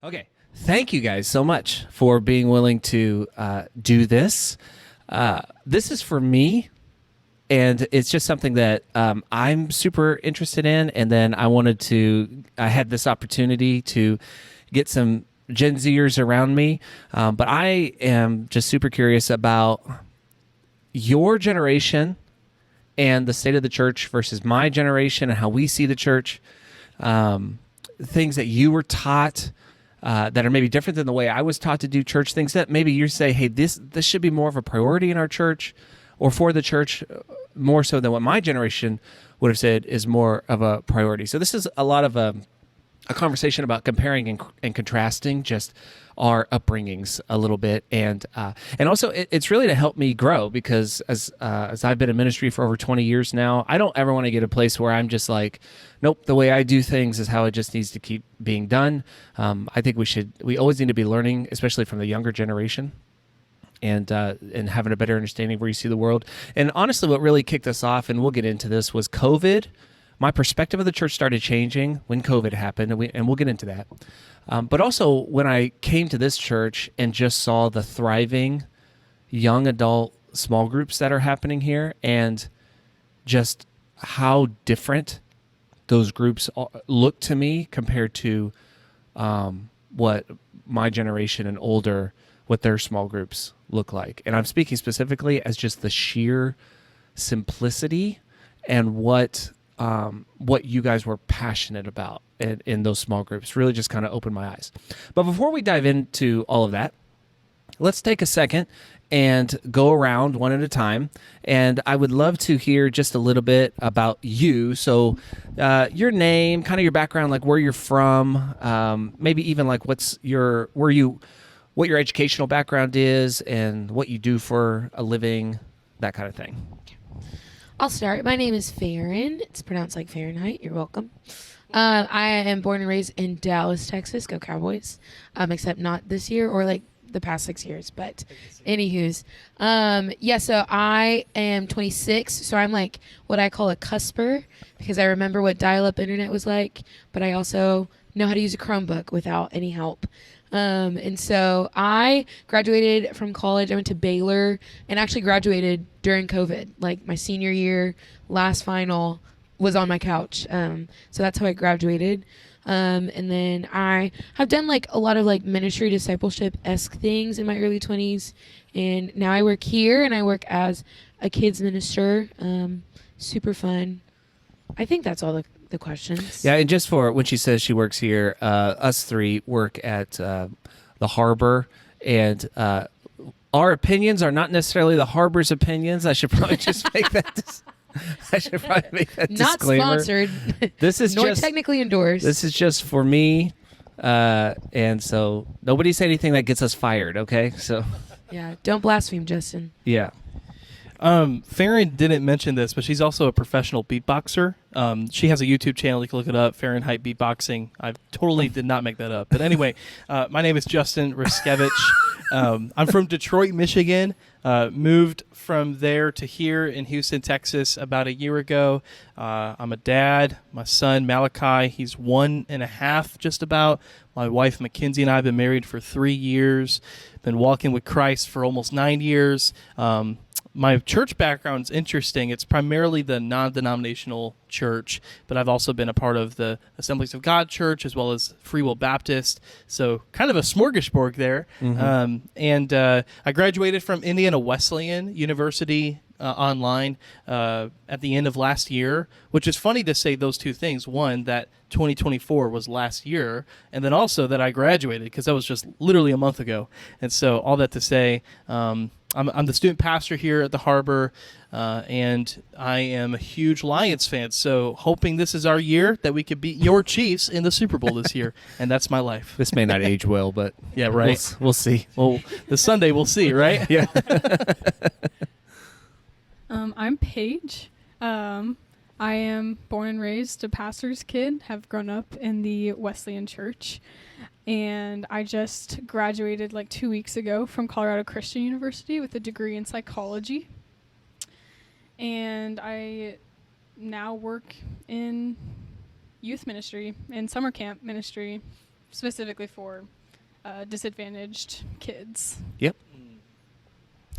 Okay. Thank you guys so much for being willing to do this. This is for me, and it's just something that I'm super interested in. And then I had this opportunity to get some Gen Zers around me. But I am just super curious about your generation and the state of the church versus my generation and how we see the church, things that you were taught that are maybe different than the way I was taught to do church, things that maybe you say, hey, this should be more of a priority in our church or for the church, more so than what my generation would have said is more of a priority. So this is a lot of a conversation about comparing and contrasting just our upbringings a little bit, and also it's really to help me grow, because as I've been in ministry for over 20 years now, I don't ever want to get a place where I'm just like, nope, the way I do things is how it just needs to keep being done. I think we always need to be learning, especially from the younger generation, and having a better understanding of where you see the world. And honestly, what really kicked us off, and we'll get into this, was COVID. My perspective of the church started changing when COVID happened, and we'll get into that. But also when I came to this church and just saw the thriving young adult small groups that are happening here, and just how different those groups look to me compared to what my generation and older, what their small groups look like. And I'm speaking specifically as just the sheer simplicity and what you guys were passionate about in those small groups really just kind of opened my eyes. But before we dive into all of that, let's take a second and go around one at a time. And I would love to hear just a little bit about you. So your name, kind of your background, like where you're from, maybe even like what your educational background is and what you do for a living, that kind of thing. I'll start. My name is Farron. It's pronounced like Fahrenheit. You're welcome. I am born and raised in Dallas, Texas. Go Cowboys. Except not this year or like the past 6 years. But anywho's. So I am 26. So I'm like what I call a cusper, because I remember what dial-up internet was like. But I also know how to use a Chromebook without any help. And so I graduated from college. I went to Baylor and actually graduated during COVID. Like my senior year, last final was on my couch. So that's how I graduated. And then I have done like a lot of like ministry discipleship-esque things in my early 20s. And now I work here and I work as a kids minister. Super fun. I think that's all the questions. Yeah, and just for when she says she works here, us three work at the Harbor, and our opinions are not necessarily the Harbor's opinions. I should probably just make that. I should probably make that Not disclaimer. sponsored. This is nor just technically endorsed. This is just for me, and so nobody say anything that gets us fired. Okay, so Yeah, don't blaspheme, Justin. yeah. Farron didn't mention this, but she's also a professional beatboxer. She has a YouTube channel. You can look it up, Fahrenheit Beatboxing. I totally did not make that up. But anyway, my name is Justin Riskevich. I'm from Detroit, Michigan. Moved from there to here in Houston, Texas about a year ago. I'm a dad. My son, Malachi, he's 1.5 just about. My wife, Mackenzie, and I have been married for 3 years. Been walking with Christ for almost 9 years. My church background's interesting. It's primarily the non-denominational church, but I've also been a part of the Assemblies of God Church as well as Free Will Baptist, so kind of a smorgasbord there. Mm-hmm. I graduated from Indiana Wesleyan University online at the end of last year, which is funny to say those two things. One, that 2024 was last year, and then also that I graduated, because that was just literally a month ago. And so all that to say, I'm the student pastor here at the Harbor, and I am a huge Lions fan. So hoping this is our year that we could beat your Chiefs in the Super Bowl this year, and that's my life. This may not age well, but yeah, right. We'll see. Well, this Sunday we'll see, right? Yeah. I'm Paige. I am born and raised a pastor's kid, have grown up in the Wesleyan Church, and I just graduated like 2 weeks ago from Colorado Christian University with a degree in psychology. And I now work in youth ministry, in summer camp ministry, specifically for disadvantaged kids. Yep.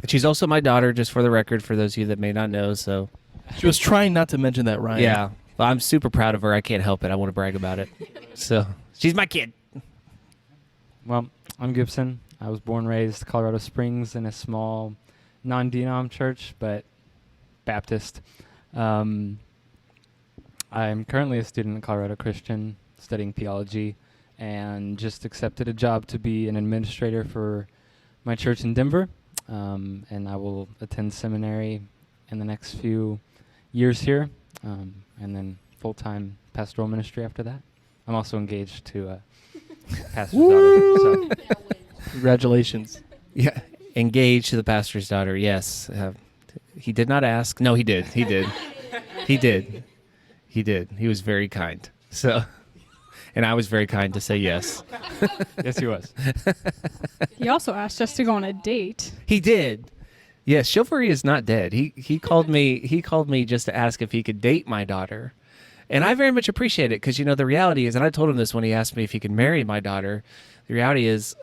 And she's also my daughter, just for the record, for those of you that may not know. So, She was trying not to mention that, Ryan. yeah, well, I'm super proud of her. I can't help it. I want to brag about it. So, she's my kid. Well, I'm Gibson. I was born and raised Colorado Springs in a small non-denom church, but Baptist. I'm currently a student at Colorado Christian studying theology and just accepted a job to be an administrator for my church in Denver. And I will attend seminary in the next few years here, and then full-time pastoral ministry after that. I'm also engaged to a pastor's daughter. So. Congratulations. Yeah, engaged to the pastor's daughter. Yes, he did not ask. No, he did. He did. He did. He did. He was very kind. So, and I was very kind to say yes. Yes, he was. He also asked us to go on a date. He did. Yes, chivalry is not dead. He called me. He called me just to ask if he could date my daughter, and I very much appreciate it because the reality is, and I told him this when he asked me if he could marry my daughter. The reality is,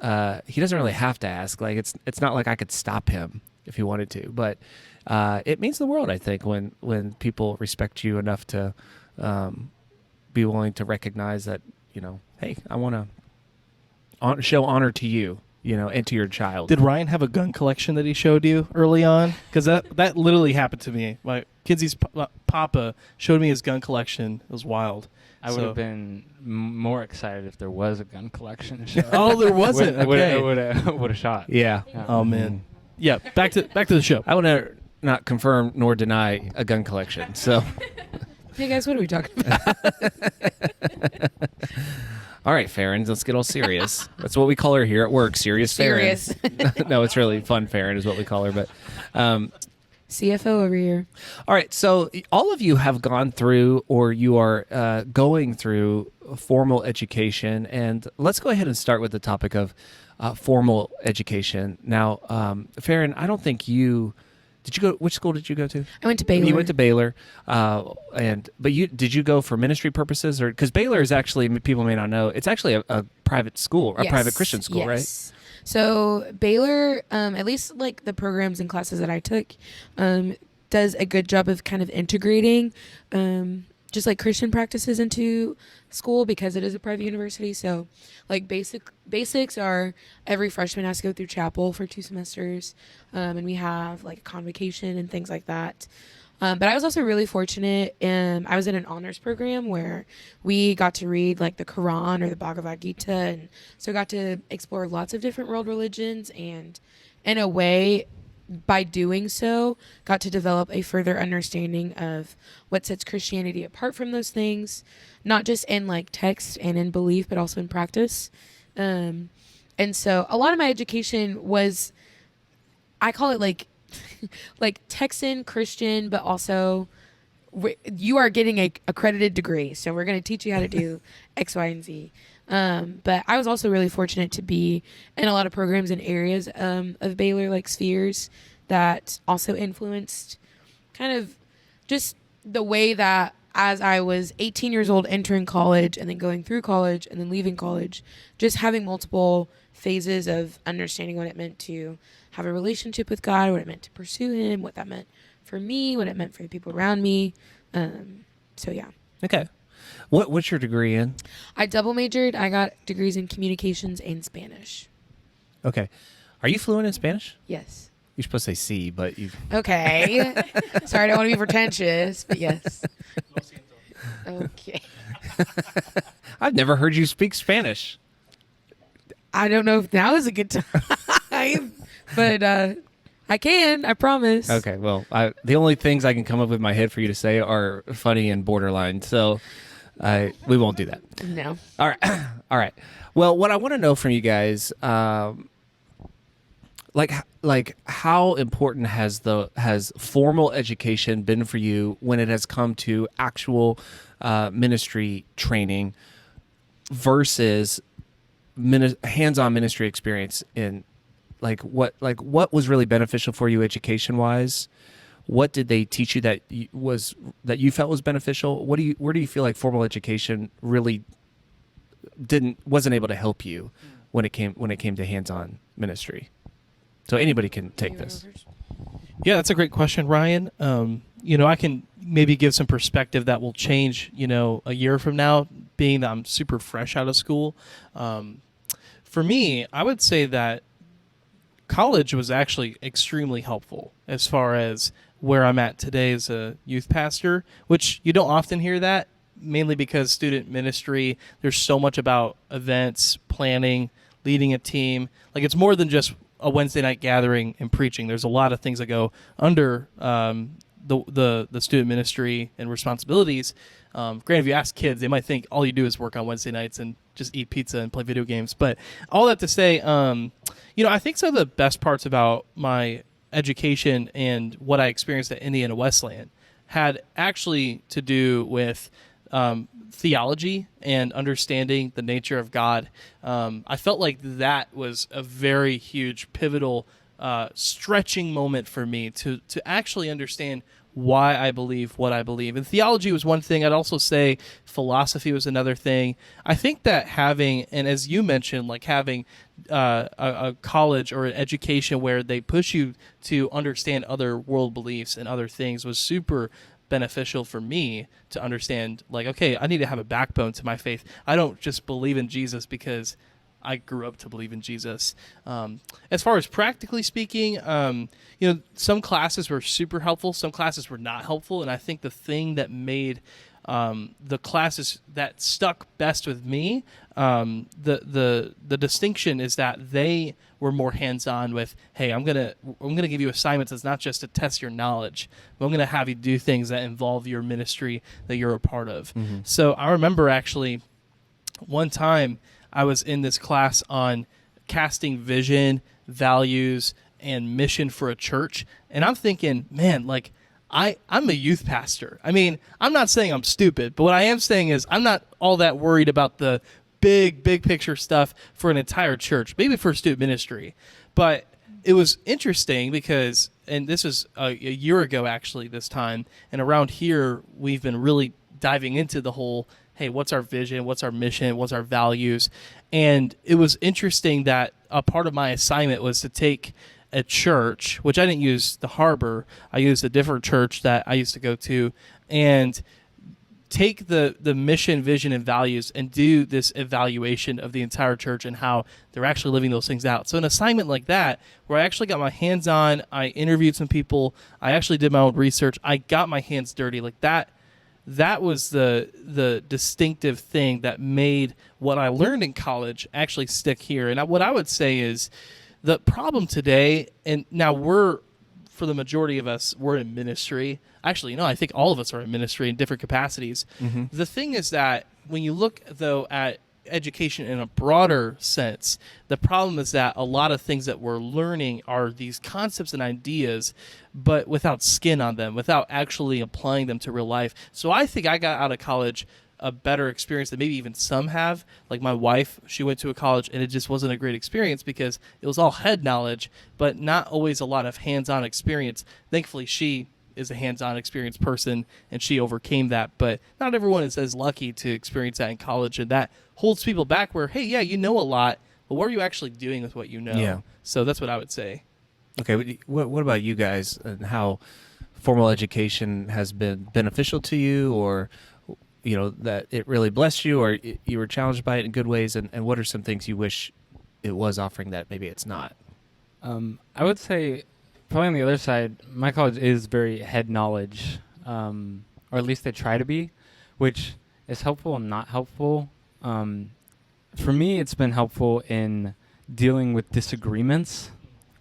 he doesn't really have to ask. Like it's not like I could stop him if he wanted to, but it means the world, I think, when people respect you enough to be willing to recognize that, hey, I want to show honor to you, and to your child. Did Ryan have a gun collection that he showed you early on? Because that literally happened to me. My Kidsy's papa showed me his gun collection. It was wild. I would have been more excited if there was a gun collection. Oh, there wasn't. Okay. Would have shot. Yeah. Oh man. Yeah. Back to the show. I would not confirm nor deny a gun collection. So, Hey guys, what are we talking about? all right, Farron, let's get all serious. That's what we call her here at work, Serious Farron. Serious. No, it's really Fun Farron is what we call her. But CFO over here. all right, so all of you have gone through or you are going through formal education. And let's go ahead and start with the topic of formal education. Now, Farron, I don't think which school did you go to? I went to Baylor. You went to Baylor, but did you go for ministry purposes, or because Baylor is actually, people may not know, it's actually a private school, a Yes, private Christian school, right? yes. So Baylor, at least like the programs and classes that I took, does a good job of kind of integrating just like Christian practices into school because it is a private university. So like basics are every freshman has to go through chapel for 2 semesters, and we have like a convocation and things like that. But I was also really fortunate. I was in an honors program where we got to read like the Quran or the Bhagavad Gita, and so got to explore lots of different world religions, and in a way, by doing so, got to develop a further understanding of what sets Christianity apart from those things, not just in like text and in belief, but also in practice. And so a lot of my education was, I call it like Texan Christian, but also you are getting a accredited degree. So we're going to teach you how to do X, Y, and Z. But I was also really fortunate to be in a lot of programs and areas of Baylor, like spheres, that also influenced kind of just the way that as I was 18 years old entering college and then going through college and then leaving college, just having multiple phases of understanding what it meant to have a relationship with God, what it meant to pursue Him, what that meant for me, what it meant for the people around me. So yeah. Okay. What's your degree in? I double majored. I got degrees in communications and Spanish. Okay. Are you fluent in Spanish? Yes. You're supposed to say sí, but you. Okay. Sorry, I don't want to be pretentious, but yes. Okay. I've never heard you speak Spanish. I don't know if now is a good time, but I can. I promise. Okay. Well, the only things I can come up with in my head for you to say are funny and borderline. So we won't do that. No. All right. All right. Well, what I want to know from you guys, like how important has formal education been for you when it has come to actual ministry training versus hands-on ministry experience in what was really beneficial for you education wise? What did they teach you that you felt was beneficial? Where do you feel like formal education really wasn't able to help you when it came to hands-on ministry? So anybody can take this. Yeah, that's a great question, Ryan. I can maybe give some perspective that will change, a year from now, being that I'm super fresh out of school. For me, I would say that college was actually extremely helpful as far as where I'm at today as a youth pastor, which you don't often hear that, mainly because student ministry, there's so much about events, planning, leading a team. Like, it's more than just a Wednesday night gathering and preaching. There's a lot of things that go under the student ministry and responsibilities. Granted, if you ask kids, they might think all you do is work on Wednesday nights and just eat pizza and play video games. But all that to say, I think some of the best parts about my education and what I experienced at Indiana Wesleyan had actually to do with theology and understanding the nature of God. I felt like that was a very huge, pivotal, stretching moment for me to actually understand why I believe what I believe. And theology was one thing. I'd also say philosophy was another thing. I think that having, and as you mentioned, like having a college or an education where they push you to understand other world beliefs and other things was super beneficial for me to understand, like, okay, I need to have a backbone to my faith. I don't just believe in Jesus because I grew up to believe in Jesus. As far as practically speaking, some classes were super helpful. Some classes were not helpful. And I think the thing that made the classes that stuck best with me, the distinction is that they were more hands-on with, hey, I'm gonna give you assignments that's not just to test your knowledge, but I'm gonna have you do things that involve your ministry that you're a part of. Mm-hmm. So I remember actually one time I was in this class on casting vision, values, and mission for a church, and I'm thinking, man, like, I'm a youth pastor. I mean, I'm not saying I'm stupid, but what I am saying is I'm not all that worried about the big picture stuff for an entire church, maybe for student ministry. But it was interesting because, and this was a year ago actually this time, and around here we've been really diving into the whole, hey, what's our vision, what's our mission, what's our values? And it was interesting that a part of my assignment was to take a church, which I didn't use the Harbor, I used a different church that I used to go to, and take the mission, vision, and values and do this evaluation of the entire church and how they're actually living those things out. So an assignment like that, where I actually got my hands on, I interviewed some people, I actually did my own research, I got my hands dirty, like that was the distinctive thing that made what I learned in college actually stick here. And what I would say is the problem today, and now for the majority of us, we're in ministry. Actually, I think all of us are in ministry in different capacities. Mm-hmm. The thing is that when you look, though, at education in a broader sense, the problem is that a lot of things that we're learning are these concepts and ideas, but without skin on them, without actually applying them to real life. So I think I got out of college a better experience than maybe even some have. Like my wife, she went to a college and it just wasn't a great experience because it was all head knowledge, but not always a lot of hands-on experience. Thankfully, she is a hands-on experienced person and she overcame that, but not everyone is as lucky to experience that in college, and that holds people back where, hey, yeah, you know a lot, but what are you actually doing with what you know? Yeah. So that's what I would say. Okay, what about you guys and how formal education has been beneficial to you, or that it really blessed you, or you were challenged by it in good ways, and what are some things you wish it was offering that maybe it's not? I would say probably on the other side, my college is very head knowledge, or at least they try to be, which is helpful and not helpful. For me, it's been helpful in dealing with disagreements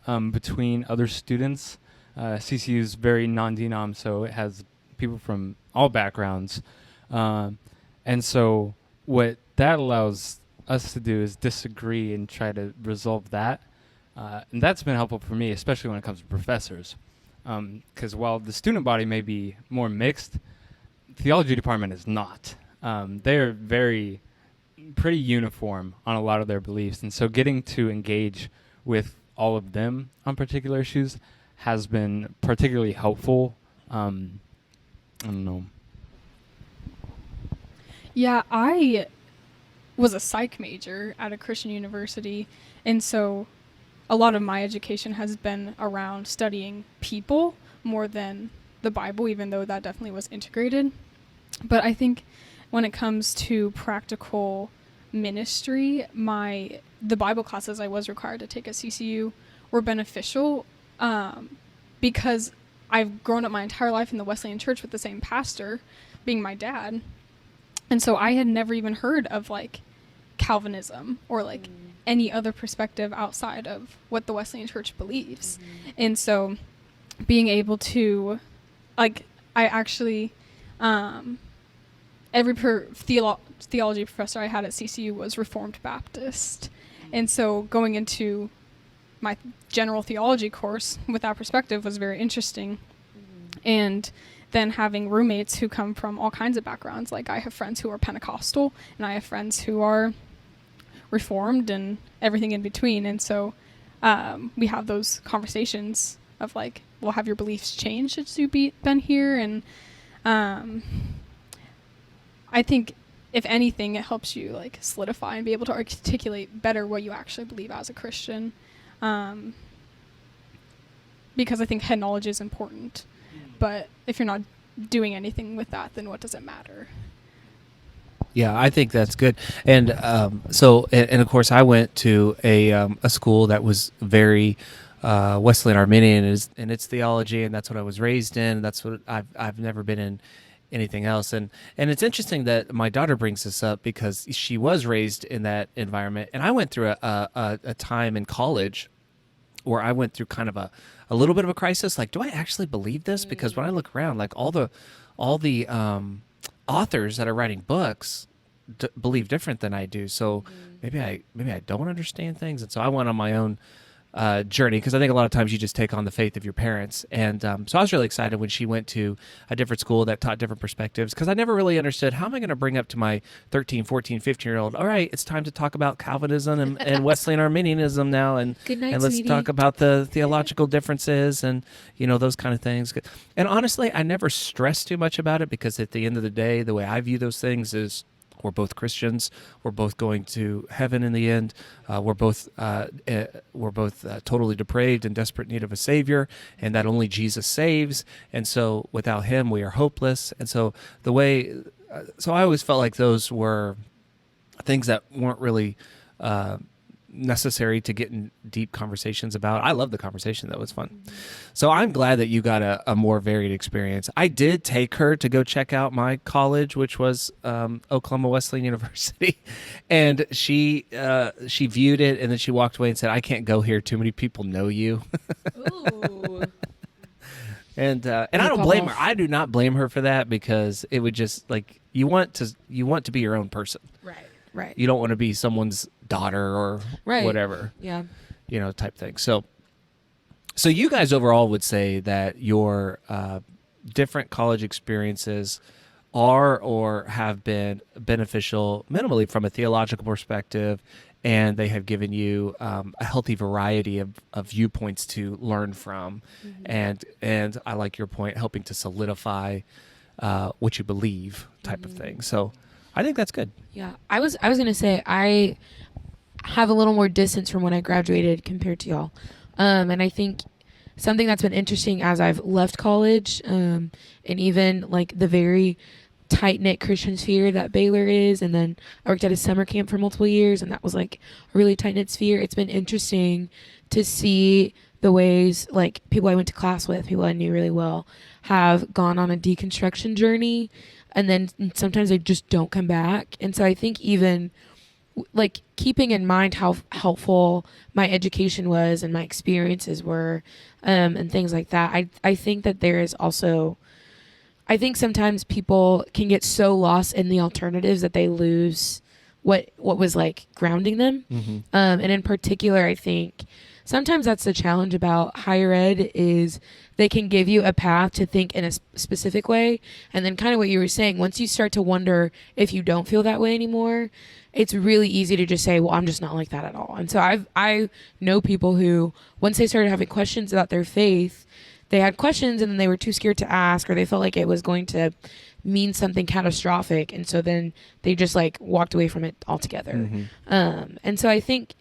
between other students. CCU is very non-denom, so it has people from all backgrounds. And so what that allows us to do is disagree and try to resolve that. And that's been helpful for me, especially when it comes to professors. Because while the student body may be more mixed, theology department is not. They're pretty uniform on a lot of their beliefs. And so getting to engage with all of them on particular issues has been particularly helpful. I don't know. Yeah, I was a psych major at a Christian university, and so a lot of my education has been around studying people more than the Bible, even though that definitely was integrated. But I think when it comes to practical ministry, the Bible classes I was required to take at CCU were beneficial because I've grown up my entire life in the Wesleyan Church with the same pastor being my dad. And so I had never even heard of like Calvinism or like any other perspective outside of what the Wesleyan Church believes. And so being able to, like, I actually, every theology professor I had at CCU was Reformed Baptist. And so going into my general theology course with that perspective was very interesting. And then having roommates who come from all kinds of backgrounds. Like I have friends who are Pentecostal, and I have friends who are Reformed, and everything in between. And so we have those conversations of like, well, have your beliefs changed since you've been here? And I think if anything, it helps you like solidify and be able to articulate better what you actually believe as a Christian. Because I think head knowledge is important. But if you're not doing anything with that, then what does it matter? Yeah, I think that's good. And and of course, I went to a school that was very Wesleyan Arminian in its theology, and that's what I was raised in. That's what I've never been in anything else. And it's interesting that my daughter brings this up because she was raised in that environment, and I went through a time in college where I went through kind of a little bit of a crisis. Like, do I actually believe this? Because when I look around, like all the authors that are writing books believe different than I do. So maybe I don't understand things. And so I went on my own journey, because I think a lot of times you just take on the faith of your parents. And so I was really excited when she went to a different school that taught different perspectives, because I never really understood, how am I going to bring up to my 13, 14, 15-year-old, all right, it's time to talk about Calvinism and Wesleyan Arminianism now, and Good night, let's sweetie. talk about the theological differences and, those kind of things. And honestly, I never stressed too much about it, because at the end of the day, the way I view those things is, we're both Christians. We're both going to heaven in the end. We're both totally depraved and desperate need of a Savior, and that only Jesus saves. And so without Him, we are hopeless. And so so I always felt like those were things that weren't really necessary to get in deep conversations about. I love the conversation. That was fun. So I'm glad that you got a more varied experience. I did take her to go check out my college, which was Oklahoma Wesleyan University, and she viewed it, and then she walked away and said, "I can't go here. Too many people know you." Ooh. And I don't blame her. I do not blame her for that, because it would just, like, you want to be your own person. Right. You don't want to be someone's daughter or whatever. Yeah. Type thing. So you guys overall would say that your different college experiences are or have been beneficial minimally from a theological perspective, and they have given you a healthy variety of viewpoints to learn from. And I like your point, helping to solidify what you believe type of thing. So I think that's good. Yeah. I was going to say, I have a little more distance from when I graduated compared to y'all. And I think something that's been interesting as I've left college, and even like the very tight-knit Christian sphere that Baylor is, and then I worked at a summer camp for multiple years, and that was like a really tight-knit sphere. It's been interesting to see the ways like people I went to class with, people I knew really well, have gone on a deconstruction journey, and then sometimes they just don't come back. And so I think even like keeping in mind how helpful my education was and my experiences were, and things like that, I think that there is also, I think sometimes people can get so lost in the alternatives that they lose what was like grounding them. And in particular, I think sometimes that's the challenge about higher ed, is they can give you a path to think in a specific way. And then kind of what you were saying, once you start to wonder if you don't feel that way anymore, it's really easy to just say, well, I'm just not like that at all. And so I know people who, once they started having questions about their faith, they had questions and then they were too scared to ask, or they felt like it was going to mean something catastrophic, and so then they just like walked away from it altogether. And so I think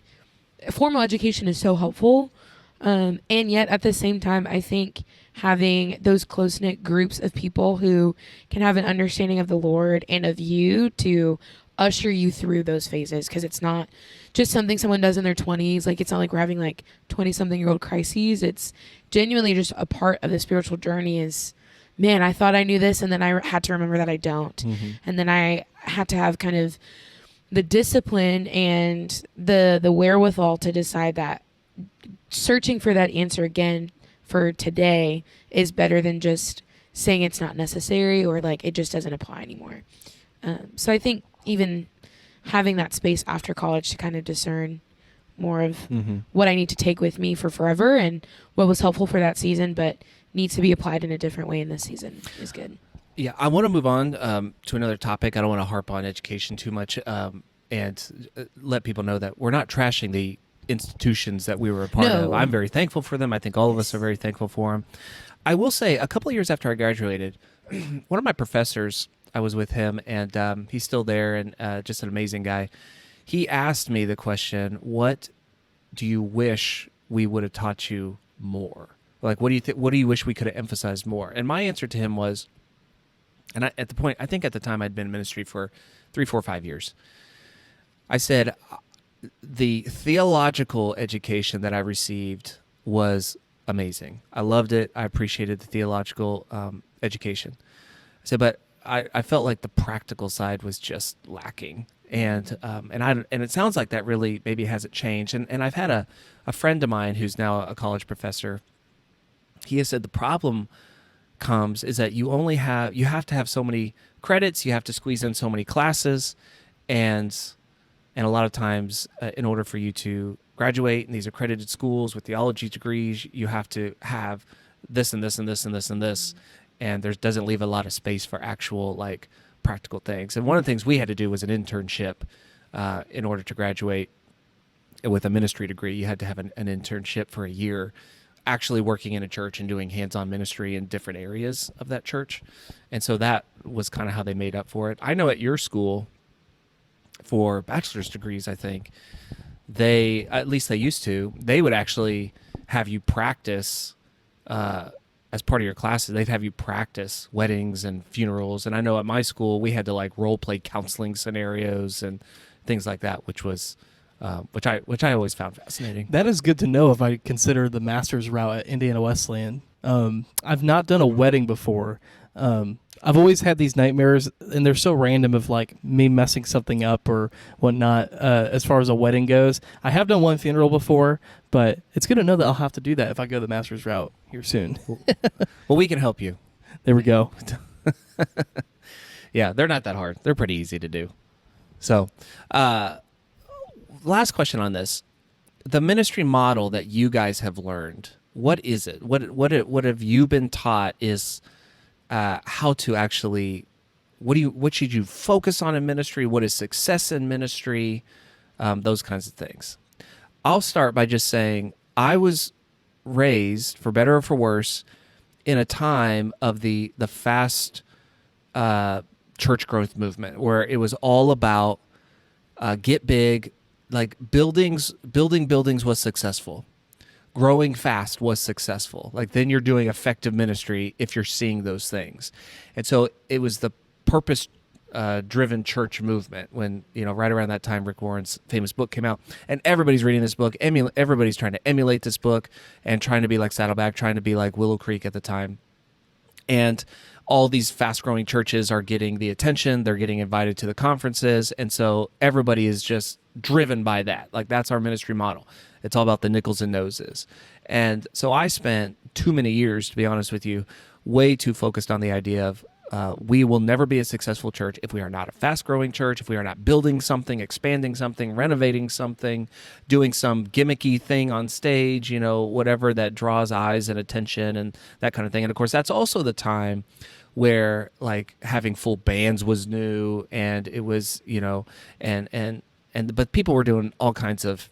formal education is so helpful, and yet at the same time, I think having those close-knit groups of people who can have an understanding of the Lord and of you to usher you through those phases, because it's not just something someone does in their 20s. Like, it's not like we're having like 20-something-year-old crises. It's genuinely just a part of the spiritual journey is, man, I thought I knew this, and then I had to remember that I don't. And then I had to have kind of the discipline and the wherewithal to decide that searching for that answer again for today is better than just saying it's not necessary or like it just doesn't apply anymore. So I think even having that space after college to kind of discern more of what I need to take with me for forever and what was helpful for that season but needs to be applied in a different way in this season is good. Yeah, I want to move on to another topic. I don't want to harp on education too much, and let people know that we're not trashing the institutions that we were a part No. of. I'm very thankful for them. I think all of us are very thankful for them. I will say, a couple of years after I graduated, one of my professors, I was with him, and he's still there, and just an amazing guy. He asked me the question, "What do you wish we would have taught you more? Like, what do you wish we could have emphasized more?" And my answer to him was, and I think at the time I'd been in ministry for 3, 4, 5 years. I said, the theological education that I received was amazing. I loved it. I appreciated the theological education. I said, but I felt like the practical side was just lacking. And it sounds like that really maybe hasn't changed. And I've had a friend of mine who's now a college professor. He has said the problem is that you have to have so many credits, you have to squeeze in so many classes, and a lot of times in order for you to graduate in these accredited schools with theology degrees, you have to have this and this and this and this and this, and there doesn't leave a lot of space for actual like practical things. And one of the things we had to do was an internship in order to graduate with a ministry degree. You had to have an internship for a year actually working in a church and doing hands-on ministry in different areas of that church. And so that was kind of how they made up for it. I know at your school, for bachelor's degrees, I think, at least they used to, they would actually have you practice, as part of your classes, they'd have you practice weddings and funerals. And I know at my school, we had to like role play counseling scenarios and things like that, which I always found fascinating. That is good to know if I consider the master's route at Indiana Wesleyan. I've not done a wedding before. I've always had these nightmares, and they're so random of like me messing something up or whatnot as far as a wedding goes. I have done one funeral before, but it's good to know that I'll have to do that if I go the master's route here soon. Well, we can help you. There we go. Yeah, they're not that hard. They're pretty easy to do. So, last question on this. The ministry model that you guys have learned, what is it? What have you been taught is how to actually, what should you focus on in ministry? What is success in ministry? Those kinds of things. I'll start by just saying I was raised, for better or for worse, in a time of the fast church growth movement, where it was all about get big, like building buildings was successful. Growing fast was successful. Like then you're doing effective ministry if you're seeing those things. And so it was the purpose driven church movement when, right around that time, Rick Warren's famous book came out, and everybody's reading this book. Everybody's trying to emulate this book and trying to be like Saddleback, trying to be like Willow Creek at the time. And all these fast-growing churches are getting the attention. They're getting invited to the conferences. And so everybody is just driven by that. Like that's our ministry model. It's all about the nickels and noses. And so I spent too many years, to be honest with you, way too focused on the idea of we will never be a successful church if we are not a fast-growing church, if we are not building something, expanding something, renovating something, doing some gimmicky thing on stage, whatever that draws eyes and attention and that kind of thing. And, of course, that's also the time where, like, having full bands was new, and it was, but people were doing all kinds of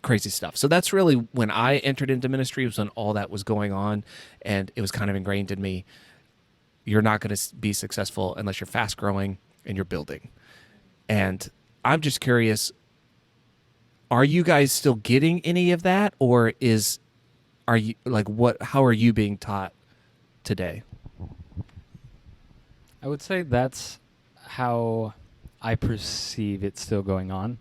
crazy stuff. So that's really when I entered into ministry, was when all that was going on, and it was kind of ingrained in me. you're not going to be successful unless you're fast growing and you're building. And I'm just curious, are you guys still getting any of that, or are you like how are you being taught today? I would say that's how I perceive it still going on.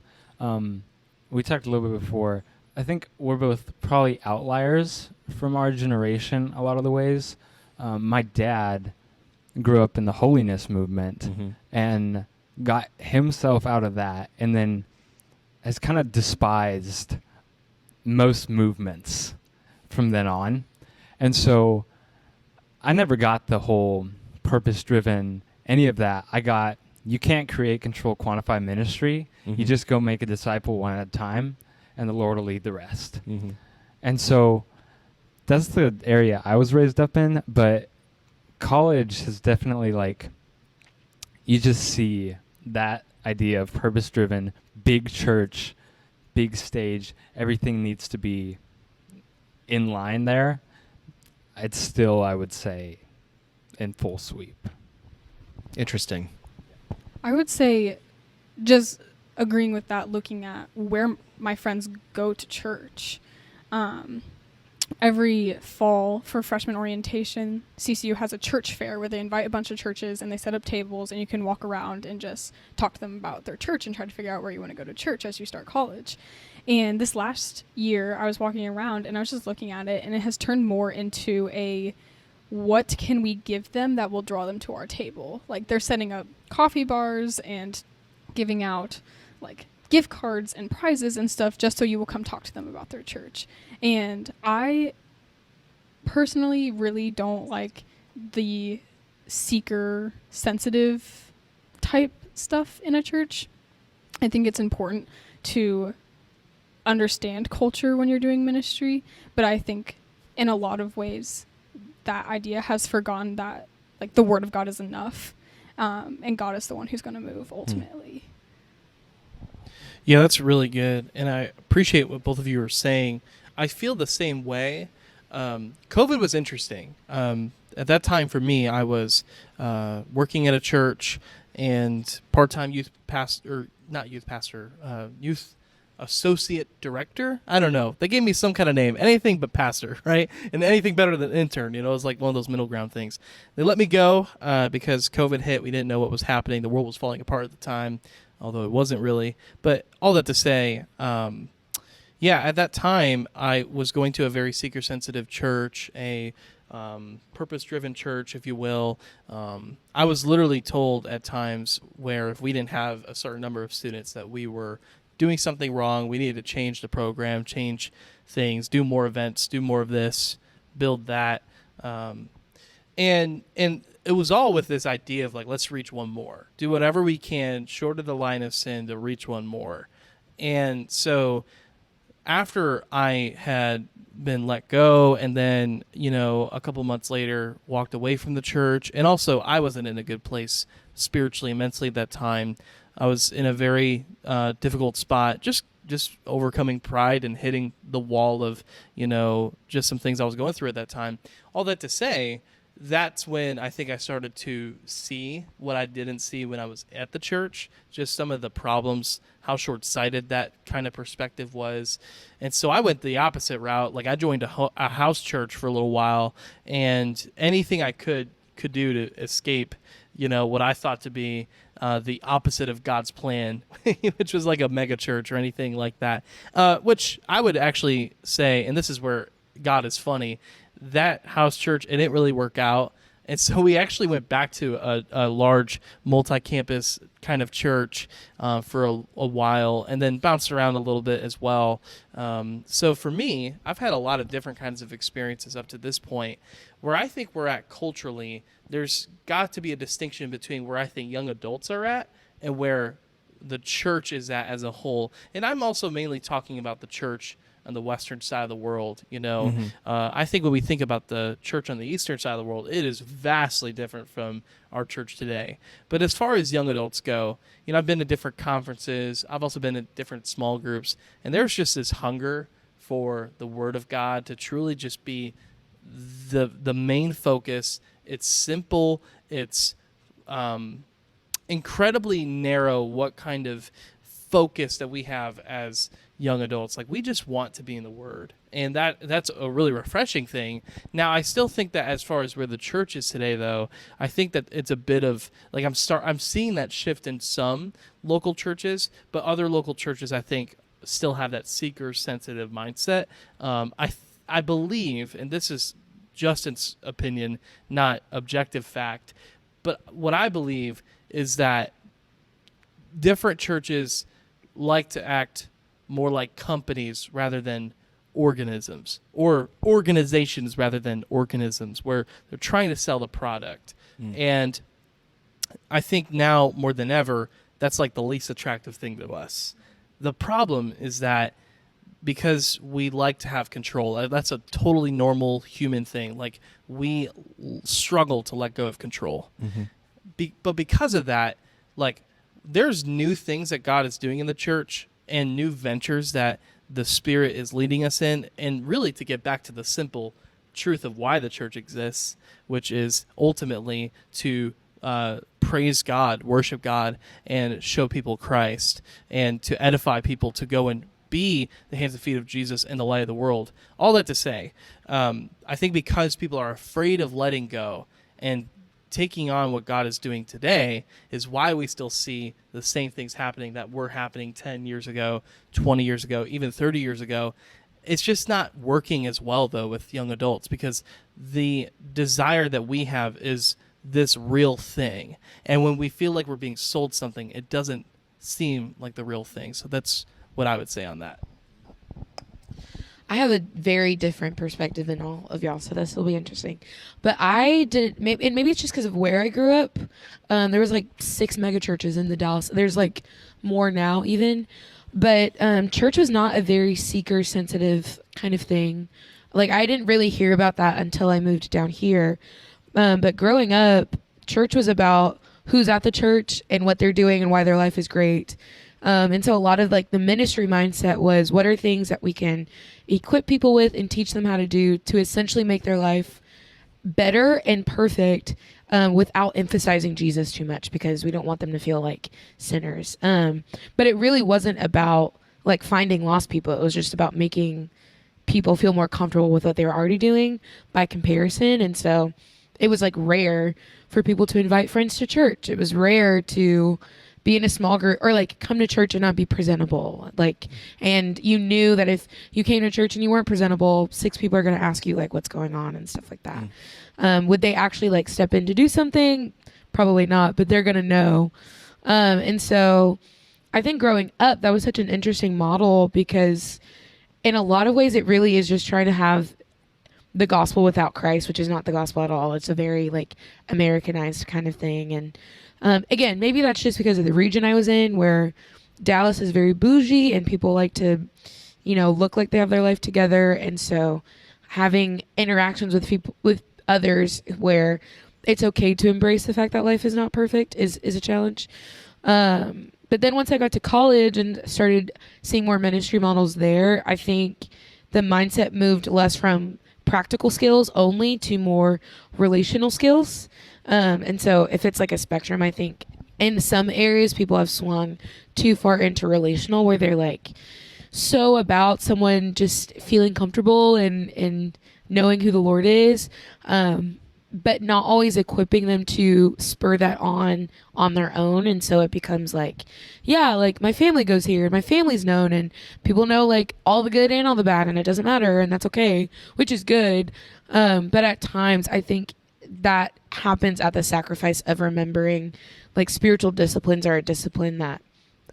We talked a little bit before. I think we're both probably outliers from our generation a lot of the ways. My dad grew up in the holiness movement and got himself out of that, and then has kind of despised most movements from then on. And so I never got the whole purpose-driven, any of that. I got, you can't create, control, quantify ministry. You just go make a disciple one at a time, and the Lord will lead the rest. And so that's the area I was raised up in, but college has definitely, like, you just see that idea of purpose-driven, big church, big stage, everything needs to be in line there. It's still, I would say, in full sweep. Interesting. I would say, just agreeing with that, looking at where my friends go to church. Every fall for freshman orientation, CCU has a church fair where they invite a bunch of churches and they set up tables, and you can walk around and just talk to them about their church and try to figure out where you want to go to church as you start college. And this last year, I was walking around and I was just looking at it, and it has turned more into a, what can we give them that will draw them to our table? Like, they're setting up coffee bars and giving out like gift cards and prizes and stuff just so you will come talk to them about their church. And I personally really don't like the seeker sensitive type stuff in a church. I think it's important to understand culture when you're doing ministry, but I think in a lot of ways that idea has forgotten that, like, the word of God is enough, and God is the one who's going to move ultimately. Yeah, that's really good, and I appreciate what both of you are saying. I feel the same way. COVID was interesting. At that time for me, I was working at a church and part-time youth associate director. I don't know. They gave me some kind of name, anything but pastor, right? And anything better than intern. It was like one of those middle ground things. They let me go because COVID hit. We didn't know what was happening. The world was falling apart at the time, although it wasn't really. But all that to say, at that time, I was going to a very seeker-sensitive church, a purpose-driven church, if you will. I was literally told at times where if we didn't have a certain number of students that we were doing something wrong, we needed to change the program, change things, do more events, do more of this, build that. And it was all with this idea of, like, let's reach one more. Do whatever we can short of the line of sin to reach one more. And so after I had been let go and then, a couple months later walked away from the church, and also I wasn't in a good place spiritually and mentally at that time. I was in a very difficult spot, just overcoming pride and hitting the wall of, just some things I was going through at that time. All that to say, that's when I think I started to see what I didn't see when I was at the church, just some of the problems, how short-sighted that kind of perspective was. And so I went the opposite route. Like, I joined a house church for a little while, and anything I could do to escape, what I thought to be the opposite of God's plan, which was like a mega church or anything like that, which I would actually say, and this is where God is funny, that house church, it didn't really work out. And so we actually went back to a large multi-campus kind of church for a while, and then bounced around a little bit as well. So for me, I've had a lot of different kinds of experiences up to this point. Where I think we're at culturally, there's got to be a distinction between where I think young adults are at and where the church is at as a whole. And I'm also mainly talking about the church on the western side of the world. I think when we think about the church on the eastern side of the world, it is vastly different from our church today. But as far as young adults go, I've been to different conferences. I've also been at different small groups, and there's just this hunger for the Word of God to truly just be the main focus It's simple. It's incredibly narrow what kind of focus that we have as young adults. Like, we just want to be in the Word, and that's a really refreshing thing. Now, I still think that as far as where the church is today, though, I think that it's a bit of like I'm seeing that shift in some local churches, but other local churches, I think, still have that seeker sensitive mindset. I believe, and this is Justin's opinion, not objective fact, but what I believe is that different churches like to act more like companies rather than organisms, or organizations rather than organisms, where they're trying to sell the product. And I think now more than ever, that's like the least attractive thing to us. The problem is that because we like to have control, that's a totally normal human thing. Like, we struggle to let go of control. But because of that, like, there's new things that God is doing in the church and new ventures that the Spirit is leading us in. And really, to get back to the simple truth of why the church exists, which is ultimately to praise God, worship God, and show people Christ, and to edify people to go and be the hands and feet of Jesus and the light of the world. All that to say, I think because people are afraid of letting go and taking on what God is doing today is why we still see the same things happening that were happening 10 years ago, 20 years ago, even 30 years ago. It's just not working as well, though, with young adults, because the desire that we have is this real thing. And when we feel like we're being sold something, it doesn't seem like the real thing. So that's what I would say on that. I have a very different perspective than all of y'all, so this will be interesting. But I did, and maybe it's just because of where I grew up. There was like 6 mega churches in the Dallas. There's like more now even. But church was not a very seeker-sensitive kind of thing. Like, I didn't really hear about that until I moved down here. But growing up, church was about who's at the church and what they're doing and why their life is great. And so a lot of like the ministry mindset was, what are things that we can equip people with and teach them how to do to essentially make their life better and perfect, without emphasizing Jesus too much, because we don't want them to feel like sinners. But it really wasn't about like finding lost people. It was just about making people feel more comfortable with what they were already doing by comparison. And so it was like rare for people to invite friends to church. It was rare to be in a small group or like come to church and not be presentable. Like, and you knew that if you came to church and you weren't presentable, 6 people are going to ask you like what's going on and stuff like that. Would they actually like step in to do something? Probably not, but they're going to know. And so I think growing up, that was such an interesting model, because in a lot of ways it really is just trying to have the gospel without Christ, which is not the gospel at all. It's a very like Americanized kind of thing. And again, maybe that's just because of the region I was in, where Dallas is very bougie and people like to, you know, look like they have their life together. And so having interactions with people, with others, where it's okay to embrace the fact that life is not perfect is a challenge. But then once I got to college and started seeing more ministry models there, I think the mindset moved less from practical skills only to more relational skills. And so if it's like a spectrum, I think in some areas people have swung too far into relational, where they're like so about someone just feeling comfortable and knowing who the Lord is, but not always equipping them to spur that on their own. And so it becomes like, yeah, like my family goes here and my family's known and people know like all the good and all the bad, and it doesn't matter, and that's okay, which is good. But at times I think that happens at the sacrifice of remembering like spiritual disciplines are a discipline that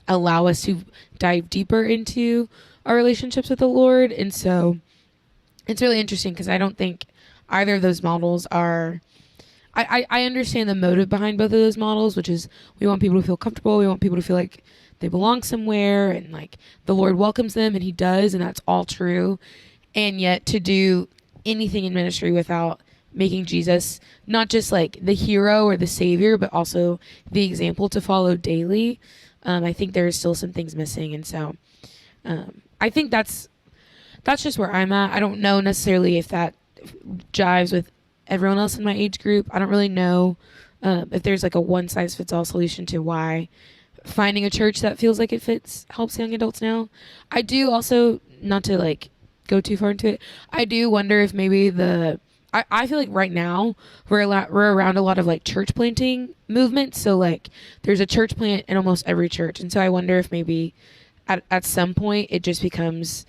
allow us to dive deeper into our relationships with the Lord. And so it's really interesting, because I don't think either of those models are, I understand the motive behind both of those models, which is we want people to feel comfortable. We want people to feel like they belong somewhere and like the Lord welcomes them, and he does. And that's all true. And yet to do anything in ministry without making Jesus not just like the hero or the savior, but also the example to follow daily, I think there is still some things missing. And so I think that's just where I'm at. I don't know necessarily if that jives with everyone else in my age group. I don't really know if there's like a one size fits all solution to why finding a church that feels like it fits helps young adults now. I do also, not to like go too far into it, I do wonder if maybe I feel like right now we're around a lot of like church planting movements. So like there's a church plant in almost every church. And so I wonder if maybe at some point it just becomes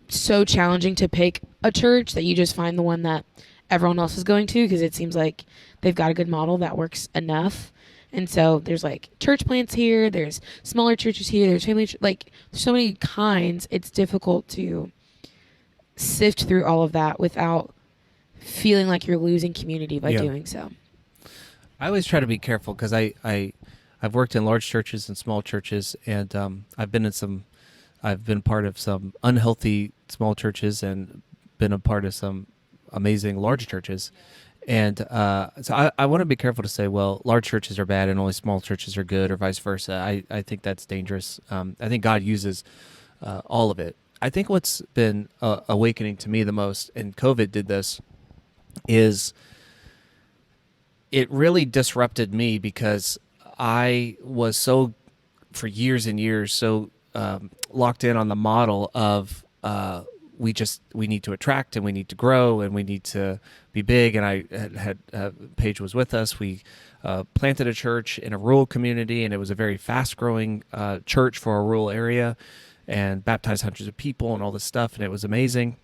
so challenging to pick a church that you just find the one that everyone else is going to, because it seems like they've got a good model that works enough. And so there's like church plants here, there's smaller churches here, there's family, like there's so many kinds. It's difficult to sift through all of that without feeling like you're losing community by doing so. I always try to be careful because I've worked in large churches and small churches, and I've been part of some unhealthy small churches and been a part of some amazing large churches. And so I want to be careful to say, well, large churches are bad and only small churches are good, or vice versa. I think that's dangerous. I think God uses all of it. I think what's been awakening to me the most, and COVID did this, is it really disrupted me because I was for years and years, so locked in on the model of we need to attract and we need to grow and we need to be big. And I had Paige was with us. We planted a church in a rural community, and it was a very fast growing church for a rural area, and baptized hundreds of people and all this stuff. And it was amazing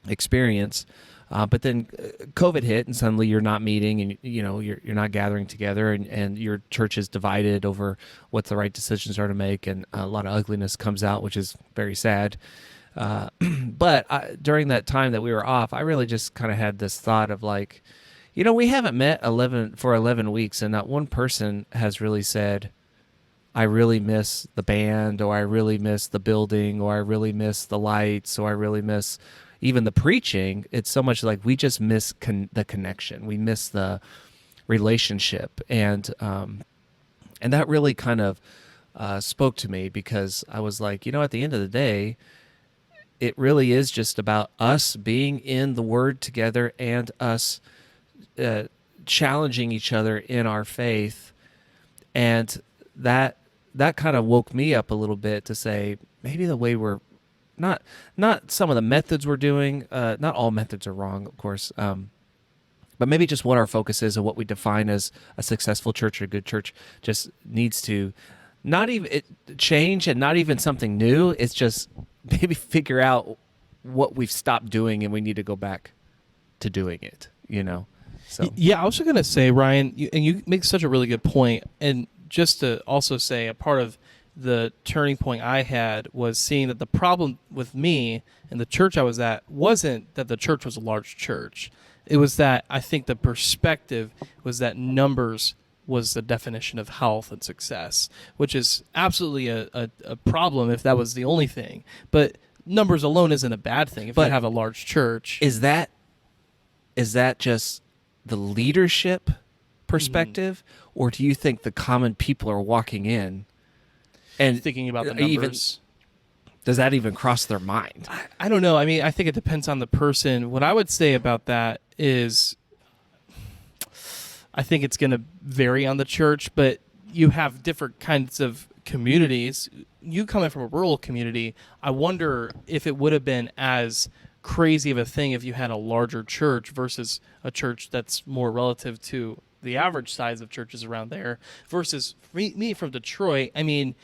experience. But then COVID hit, and suddenly you're not meeting, and you're not gathering together, and your church is divided over what the right decisions are to make, and a lot of ugliness comes out, which is very sad. But during that time that we were off, I really just kind of had this thought of like, we haven't met 11 weeks, and not one person has really said, I really miss the band, or I really miss the building, or I really miss the lights, or I really miss even the preaching. It's so much like we just miss the connection. We miss the relationship. And that really kind of spoke to me, because I was like, at the end of the day, it really is just about us being in the Word together, and us challenging each other in our faith. And that kind of woke me up a little bit to say, maybe the way we're not some of the methods we're doing, not all methods are wrong, of course, but maybe just what our focus is and what we define as a successful church or a good church just needs to not even change, and not even something new. It's just maybe figure out what we've stopped doing, and we need to go back to doing it, So Yeah, I was going to say, Ryan, you make such a really good point. And just to also say, a part of the turning point I had was seeing that the problem with me and the church I was at wasn't that the church was a large church. It was that I think the perspective was that numbers was the definition of health and success, which is absolutely a problem if that was the only thing. But numbers alone isn't a bad thing if you have a large church. Is that just the leadership perspective, or do you think the common people are walking in and thinking about the numbers? Does that even cross their mind? I don't know. I mean, I think it depends on the person. What I would say about that is, I think it's going to vary on the church, but you have different kinds of communities. You coming from a rural community, I wonder if it would have been as crazy of a thing if you had a larger church versus a church that's more relative to the average size of churches around there, versus me from Detroit. I mean,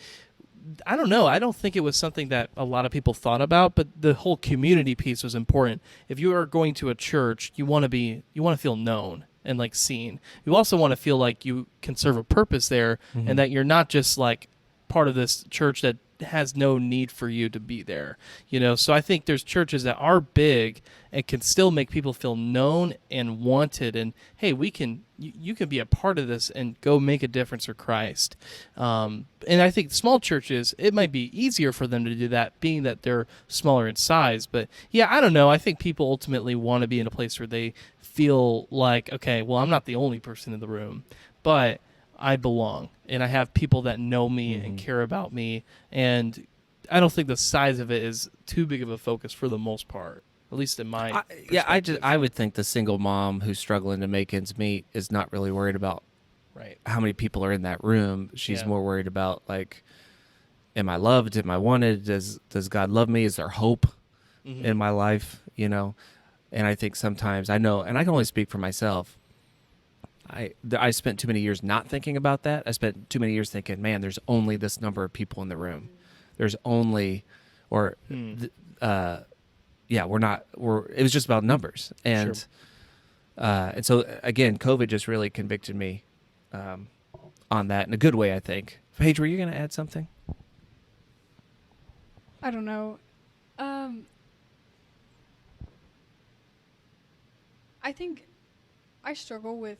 I don't know. I don't think it was something that a lot of people thought about, but the whole community piece was important. If you are going to a church, you want to feel known and like seen. You also want to feel like you can serve a purpose there, and that you're not just like part of this church that has no need for you to be there. So I think there's churches that are big and can still make people feel known and wanted, and hey, you can be a part of this and go make a difference for Christ. And I think small churches, it might be easier for them to do that, being that they're smaller in size. But yeah, I don't know. I think people ultimately want to be in a place where they feel like, okay, well, I'm not the only person in the room, but I belong, and I have people that know me and care about me, and I don't think the size of it is too big of a focus for the most part. At least in my I would think the single mom who's struggling to make ends meet is not really worried about right. how many people are in that room. She's Yeah. more worried about, like, am I loved? Am I wanted? Does God love me? Is there hope Mm-hmm. in my life? You know, and I think sometimes I know, and I can only speak for myself. I spent too many years not thinking about that. I spent too many years thinking, man, there's only this number of people in the room. There's only, or, yeah, it was just about numbers. And, Sure. and so again, COVID just really convicted me, on that in a good way, I think. Paige, were you going to add something? I don't know. I think I struggle with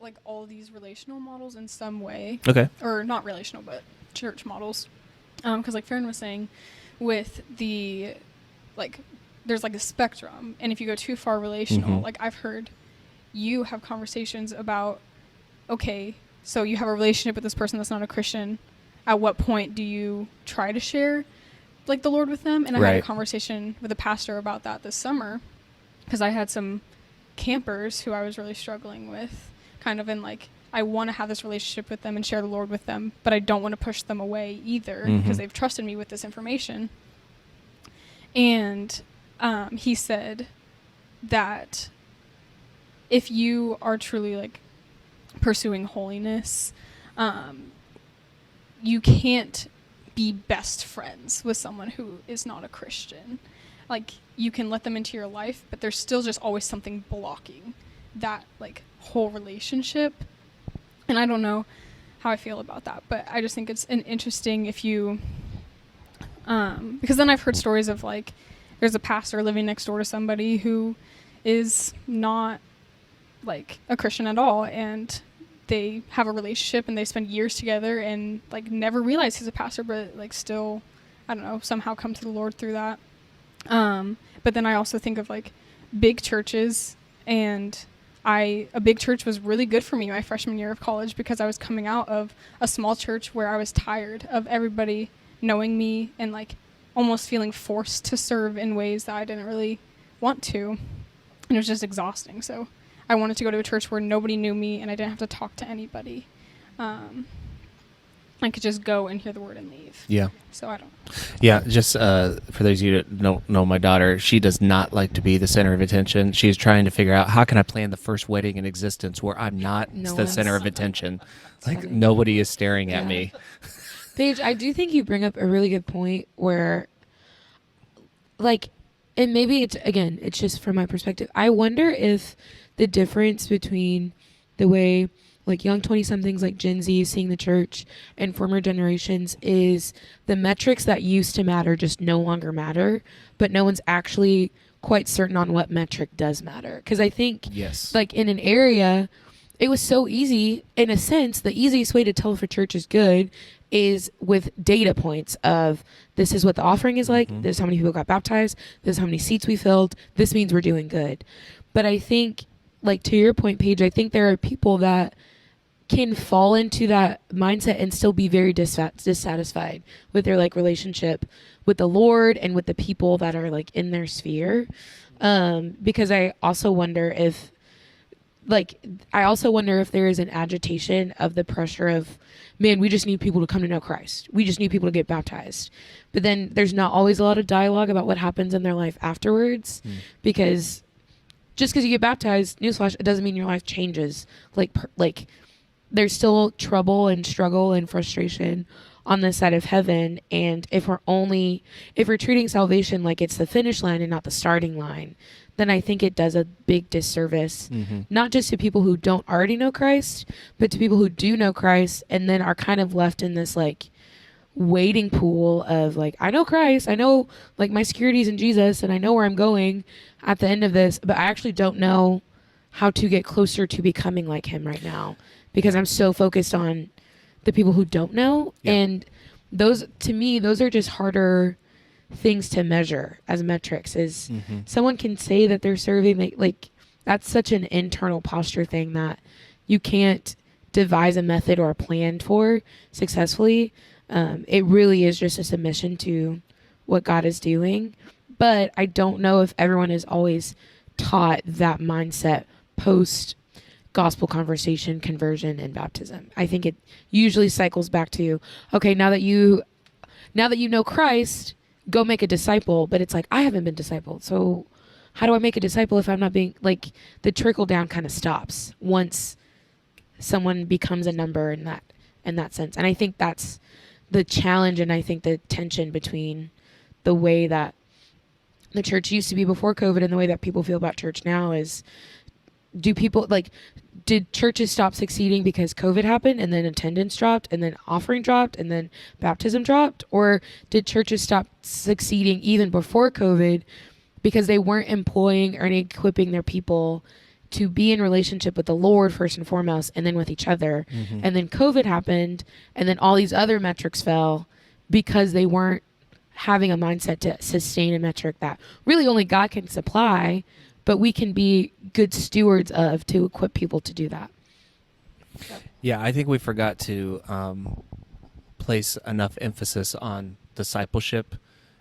like all these relational models in some way, Okay. or not relational, but church models. Because like Farron was saying, with the like, there's like a spectrum, and if you go too far relational, Mhm. like I've heard you have conversations about, okay, so you have a relationship with this person that's not a Christian. At what point do you try to share like the Lord with them? And I had Right. a conversation with a pastor about that this summer, because I had some campers who I was really struggling with, kind of in like, I want to have this relationship with them and share the Lord with them, but I don't want to push them away either, because Mhm. they've trusted me with this information. And he said that if you are truly like pursuing holiness, you can't be best friends with someone who is not a Christian. Like, you can let them into your life, but there's still just always something blocking that like whole relationship. And I don't know how I feel about that, but I just think it's an interesting, if you because then I've heard stories of like, there's a pastor living next door to somebody who is not like a Christian at all, and they have a relationship and they spend years together and like never realize he's a pastor, but like still, I don't know, somehow come to the Lord through that. But then I also think of like big churches, and a big church was really good for me my freshman year of college, because I was coming out of a small church where I was tired of everybody knowing me and like almost feeling forced to serve in ways that I didn't really want to. And it was just exhausting. So I wanted to go to a church where nobody knew me and I didn't have to talk to anybody. I could just go and hear the word and leave. Yeah. So I don't. Yeah, just for those of you that don't know my daughter, she does not like to be the center of attention. She is trying to figure out, how can I plan the first wedding in existence where I'm not No the one's- center of attention? Like, funny. nobody is staring at Yeah. me. Paige, I do think you bring up a really good point where, like, and maybe it's just from my perspective. I wonder if the difference between the way, like, young 20-somethings like Gen Z is seeing the church and former generations is the metrics that used to matter just no longer matter, but no one's actually quite certain on what metric does matter. Because I think, Yes. like, in an area, it was so easy, in a sense, the easiest way to tell if a church is good is with data points of, this is what the offering is like, Mhm. this is how many people got baptized, this is how many seats we filled, this means we're doing good. But I think, like, to your point, Paige, I think there are people that can fall into that mindset and still be very dissatisfied with their, like, relationship with the Lord and with the people that are, like, in their sphere. Because I also wonder if there is an agitation of the pressure of, man, we just need people to come to know Christ. We just need people to get baptized. But then there's not always a lot of dialogue about what happens in their life afterwards, because just because you get baptized, newsflash, it doesn't mean your life changes. Like there's still trouble and struggle and frustration on this side of heaven. And if we're treating salvation like it's the finish line and not the starting line, then I think it does a big disservice, not just to people who don't already know Christ, but to people who do know Christ and then are kind of left in this, like, waiting pool of, like, I know Christ, I know, like, my security's in Jesus, and I know where I'm going at the end of this, but I actually don't know how to get closer to becoming like him right now, because I'm so focused on the people who don't know. Yeah. And those, to me, those are just harder things to measure as metrics. Is someone can say that they're serving, like that's such an internal posture thing that you can't devise a method or a plan for successfully. It really is just a submission to what God is doing. But I don't know if everyone is always taught that mindset post gospel conversation, conversion, and baptism. I think it usually cycles back to, okay, now that you know Christ, go make a disciple. But it's like, I haven't been discipled, so how do I make a disciple if I'm not being, like, the trickle down kind of stops once someone becomes a number in that sense. And I think that's the challenge, and I think the tension between the way that the church used to be before COVID and the way that people feel about church now is, did churches stop succeeding because COVID happened and then attendance dropped and then offering dropped and then baptism dropped? Or did churches stop succeeding even before COVID because they weren't employing or equipping their people to be in relationship with the Lord first and foremost, and then with each other? Mm-hmm. And then COVID happened, and then all these other metrics fell because they weren't having a mindset to sustain a metric that really only God can supply, but we can be good stewards of to equip people to do that. Yeah, I think we forgot to place enough emphasis on discipleship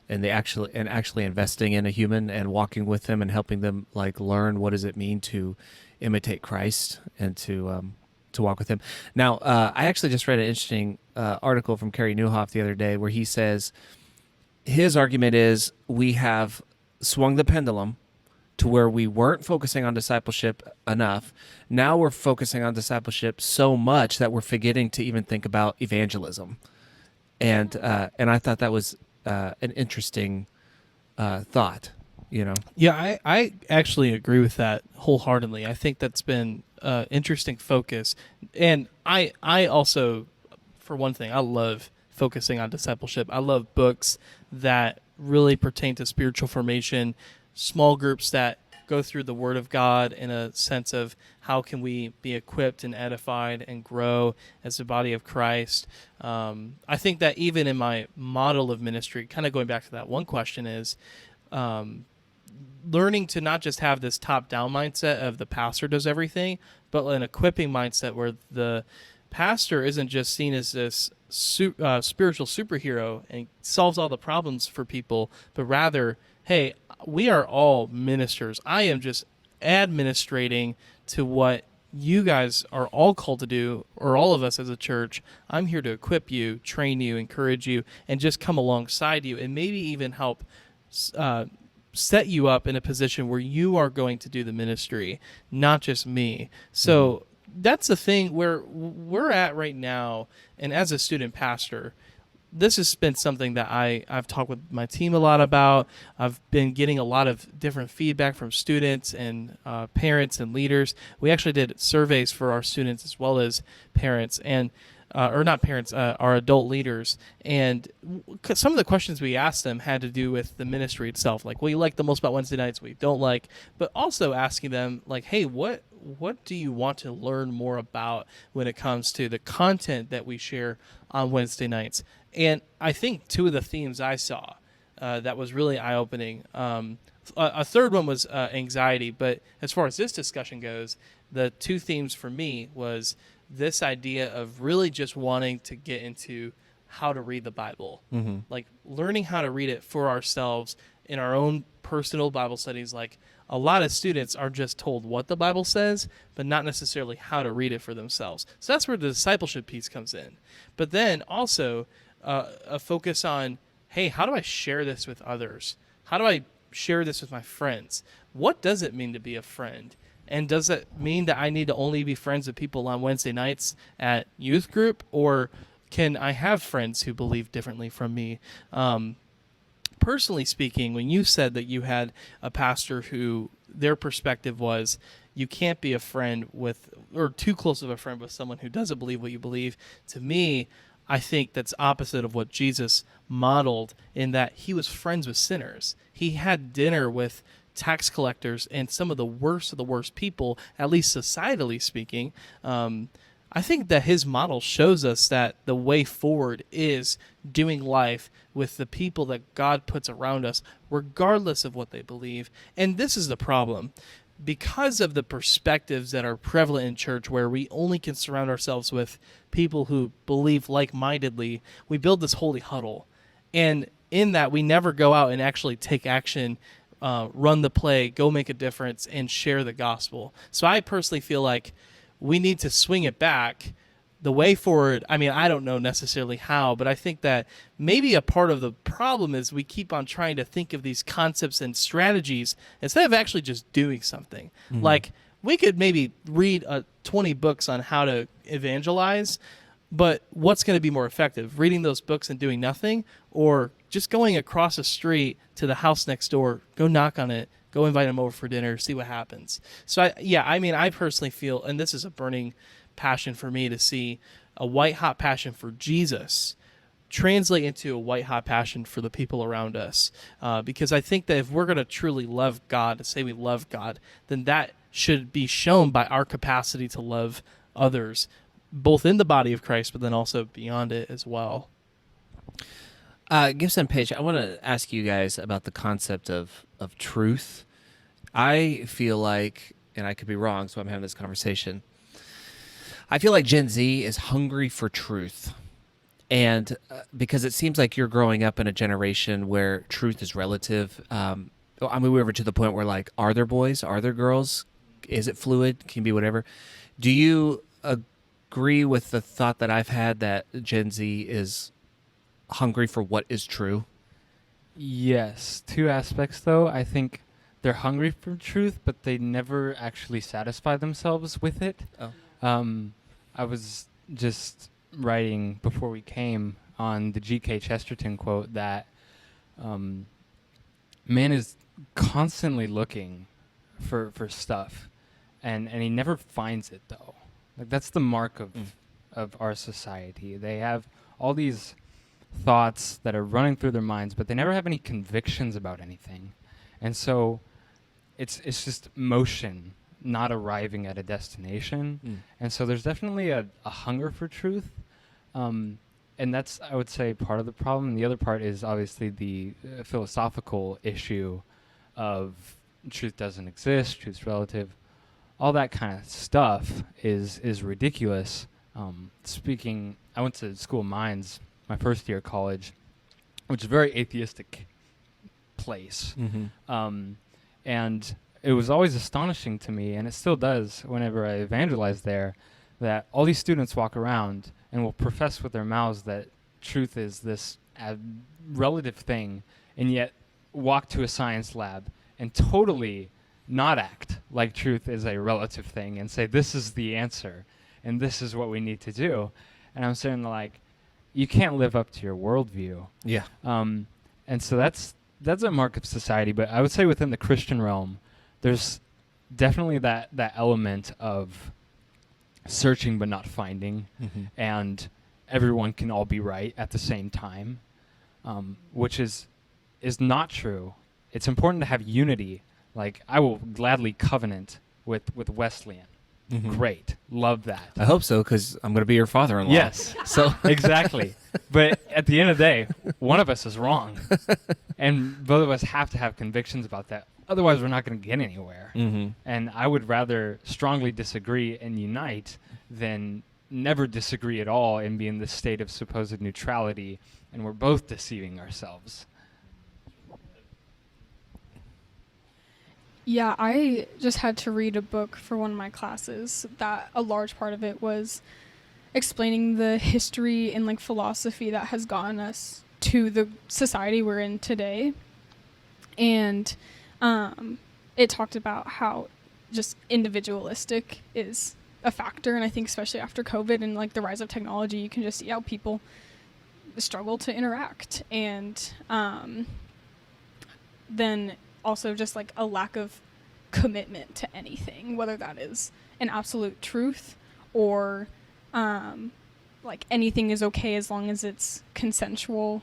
and actually investing in a human and walking with them and helping them like learn what does it mean to imitate Christ and to walk with him. Now, I actually just read an interesting article from Kerry Newhoff the other day where he says his argument is we have swung the pendulum to where we weren't focusing on discipleship enough. Now we're focusing on discipleship so much that we're forgetting to even think about evangelism. And I thought that was an interesting thought, you know? Yeah, I actually agree with that wholeheartedly. I think that's been an interesting focus. And I also, for one thing, I love focusing on discipleship. I love books that really pertain to spiritual formation, small groups that go through the Word of God in a sense of how can we be equipped and edified and grow as the body of Christ. I think that even in my model of ministry, kind of going back to that one question, is learning to not just have this top-down mindset of the pastor does everything, but an equipping mindset where the pastor isn't just seen as this spiritual superhero and solves all the problems for people, but rather, hey, we are all ministers. I am just administrating to what you guys are all called to do, or all of us as a church. I'm here to equip you, train you, encourage you, and just come alongside you and maybe even help set you up in a position where you are going to do the ministry, not just me. So that's the thing where we're at right now. And as a student pastor, this has been something that I've talked with my team a lot about. I've been getting a lot of different feedback from students and parents and leaders. We actually did surveys for our students as well as parents, and or not parents, our adult leaders. And some of the questions we asked them had to do with the ministry itself, like what you like the most about Wednesday nights, what you don't like, but also asking them, like, hey, what do you want to learn more about when it comes to the content that we share on Wednesday nights? And I think two of the themes I saw that was really eye-opening. A third one was anxiety, but as far as this discussion goes, the two themes for me was this idea of really just wanting to get into how to read the Bible, like learning how to read it for ourselves in our own personal Bible studies. Like a lot of students are just told what the Bible says, but not necessarily how to read it for themselves. So that's where the discipleship piece comes in. But then also a focus on, hey, how do I share this with others? How do I share this with my friends? What does it mean to be a friend? And does it mean that I need to only be friends with people on Wednesday nights at youth group? Or can I have friends who believe differently from me? Personally speaking, when you said that you had a pastor who their perspective was you can't be a friend with, or too close of a friend with someone who doesn't believe what you believe, to me, I think that's opposite of what Jesus modeled, in that he was friends with sinners. He had dinner with tax collectors and some of the worst people, at least societally speaking. I think that his model shows us that the way forward is doing life with the people that God puts around us, regardless of what they believe. And this is the problem. Because of the perspectives that are prevalent in church, where we only can surround ourselves with people who believe like-mindedly, we build this holy huddle. And in that we never go out and actually take action, run the play, go make a difference, and share the gospel. So I personally feel like we need to swing it back. The way forward, I mean, I don't know necessarily how, but I think that maybe a part of the problem is we keep on trying to think of these concepts and strategies instead of actually just doing something. Like, we could maybe read 20 books on how to evangelize, but what's going to be more effective? Reading those books and doing nothing, or just going across the street to the house next door, go knock on it, go invite them over for dinner, see what happens. So, I personally feel, and this is a burning passion for me, to see a white hot passion for Jesus translate into a white hot passion for the people around us, because I think that if we're going to truly love God and say we love God, then that should be shown by our capacity to love others, both in the body of Christ but then also beyond it as well. Gibson, Paige, I want to ask you guys about the concept of truth. I feel like, and I could be wrong, so I'm having this conversation, I feel like Gen Z is hungry for truth. And because it seems like you're growing up in a generation where truth is relative. I mean, we were to the point where, like, are there boys? Are there girls? Is it fluid? Can be whatever. Do you agree with the thought that I've had that Gen Z is hungry for what is true? Yes. Two aspects, though. I think they're hungry for truth, but they never actually satisfy themselves with it. Oh. I was just writing before we came on the G.K. Chesterton quote that man is constantly looking for stuff, and he never finds it, though. Like, that's the mark of our society. They have all these thoughts that are running through their minds, but they never have any convictions about anything. And so it's just motion, not arriving at a destination. And so there's definitely a hunger for truth. And that's, I would say, part of the problem. The other part is obviously the philosophical issue of truth doesn't exist, truth's relative. All that kind of stuff is ridiculous. I went to School of Mines my first year of college, which is a very atheistic place. And it was always astonishing to me, and it still does whenever I evangelize there, that all these students walk around and will profess with their mouths that truth is this relative thing, and yet walk to a science lab and totally not act like truth is a relative thing and say, this is the answer, and this is what we need to do. And I'm saying, like, you can't live up to your worldview. Yeah. And so that's a mark of society. But I would say within the Christian realm, there's definitely that element of searching but not finding, and everyone can all be right at the same time, which is not true. It's important to have unity. Like, I will gladly covenant with Wesleyan. Great. Love that. I hope so, because I'm going to be your father-in-law. Yes. So exactly. But at the end of the day, one of us is wrong. And both of us have to have convictions about that. Otherwise, we're not going to get anywhere. And I would rather strongly disagree and unite than never disagree at all and be in this state of supposed neutrality, and we're both deceiving ourselves. Yeah, I just had to read a book for one of my classes that a large part of it was explaining the history and, like, philosophy that has gotten us to the society we're in today. And it talked about how just individualistic is a factor. And I think especially after COVID and, like, the rise of technology, you can just see how people struggle to interact. And then also just, like, a lack of commitment to anything, whether that is an absolute truth or like anything is okay as long as it's consensual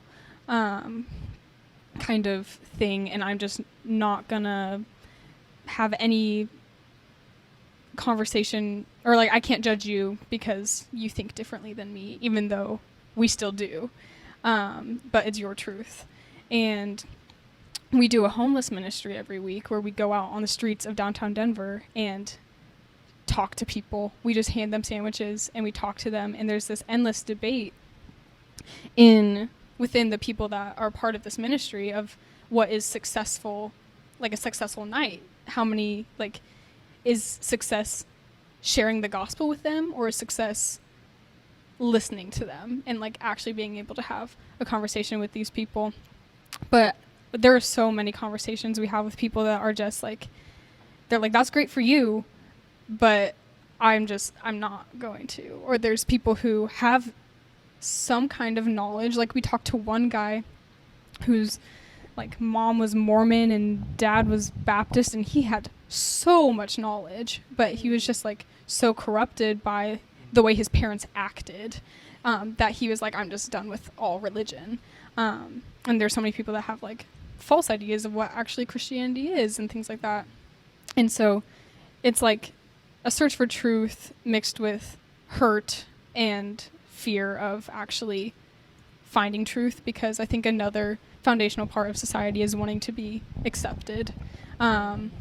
kind of thing. And I'm just not gonna have any conversation, or, like, I can't judge you because you think differently than me, even though we still do, but it's your truth. And we do a homeless ministry every week where we go out on the streets of downtown Denver and talk to people. We just hand them sandwiches and we talk to them, and there's this endless debate in within the people that are part of this ministry of what is successful, like a successful night. How many, like, is success sharing the gospel with them, or is success listening to them and like actually being able to have a conversation with these people? But there are so many conversations we have with people that are just like, they're like, that's great for you, but I'm not going to. Or there's people who have some kind of knowledge. Like we talked to one guy whose like mom was Mormon and dad was Baptist, and he had so much knowledge, but he was just like so corrupted by the way his parents acted, that he was like, I'm just done with all religion. And there's so many people that have like false ideas of what actually Christianity is and things like that. And so it's like a search for truth mixed with hurt and fear of actually finding truth, because I think another foundational part of society is wanting to be accepted. And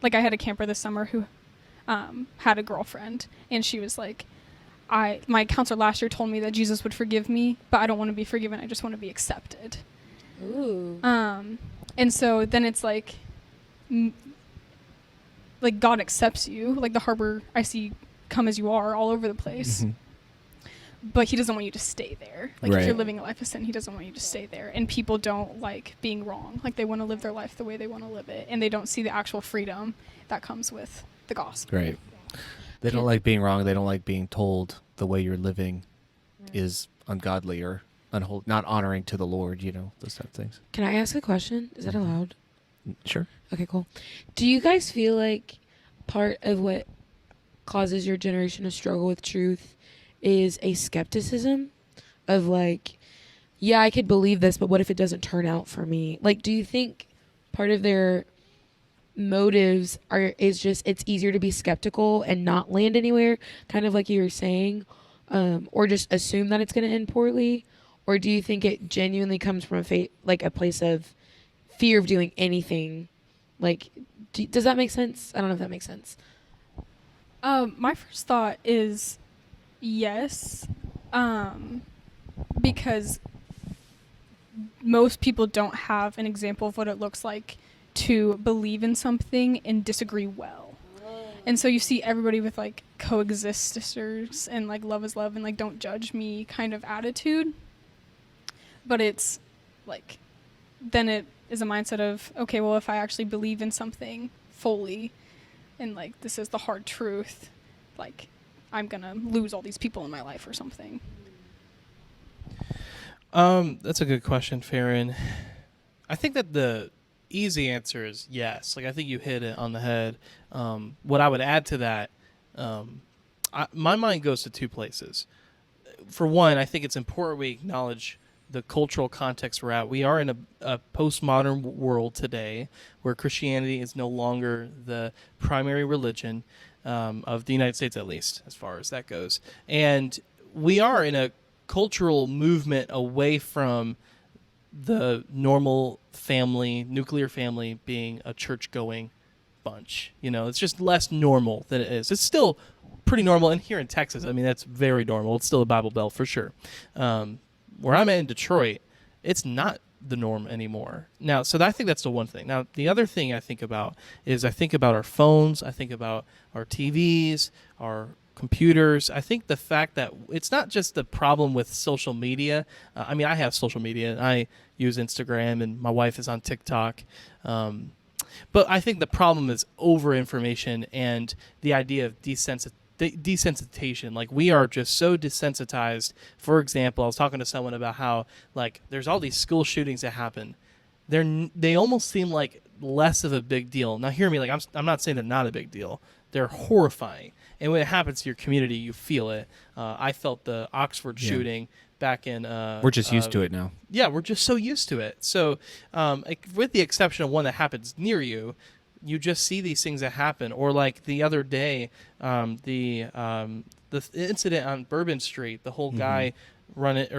like I had a camper this summer who had a girlfriend, and she was like, my counselor last year told me that Jesus would forgive me, but I don't want to be forgiven. I just want to be accepted. Ooh. And so then it's like God accepts you, like the Harbor I see come as you are all over the place. But he doesn't want you to stay there. Like if you're living a life of sin, he doesn't want you to stay there. And people don't like being wrong. Like they want to live their life the way they want to live it, and they don't see the actual freedom that comes with the gospel. Right. They don't like being wrong. They don't like being told the way you're living is ungodly or unholy, not honoring to the Lord, those type of things. Can I ask a question? Is that allowed? Sure. Okay, cool. Do you guys feel like part of what causes your generation to struggle with truth is a skepticism of like, yeah, I could believe this, but what if it doesn't turn out for me? Like, do you think part of their motives is just it's easier to be skeptical and not land anywhere, kind of like you were saying, or just assume that it's going to end poorly? Or do you think it genuinely comes from a place of fear of doing anything? Like, does that make sense? I don't know if that makes sense. My first thought is yes, because most people don't have an example of what it looks like to believe in something and disagree well. And so you see everybody with like coexisters and like love is love and like don't judge me kind of attitude. But it's like, then it is a mindset of, okay, well, if I actually believe in something fully and like this is the hard truth, like I'm gonna lose all these people in my life or something. That's a good question, Farron. I think that the easy answer is yes. Like I think you hit it on the head. What I would add to that, my mind goes to two places. For one, I think it's important we acknowledge the cultural context we're at. We are in a postmodern world today where Christianity is no longer the primary religion of the United States, at least as far as that goes. And we are in a cultural movement away from the normal family, nuclear family, being a church-going bunch. It's just less normal than it is. It's still pretty normal. And here in Texas, I mean, that's very normal. It's still a Bible Belt for sure. Where I'm at in Detroit, it's not the norm anymore. Now, so I think that's the one thing. Now, the other thing I think about is I think about our phones. I think about our TVs, our computers. I think the fact that it's not just the problem with social media. I mean, I have social media. I use Instagram, and my wife is on TikTok. But I think the problem is over-information and the idea of desensitization. Like we are just so desensitized. For example, I was talking to someone about how like there's all these school shootings that happen. They almost seem like less of a big deal. Now hear me, like I'm not saying they're not a big deal. They're horrifying. And when it happens to your community, you feel it. I felt the Oxford shooting back in... we're just used to it now. Yeah, we're just so used to it. So with the exception of one that happens near you, you just see these things that happen. Or like the other day, the incident on Bourbon Street, the whole guy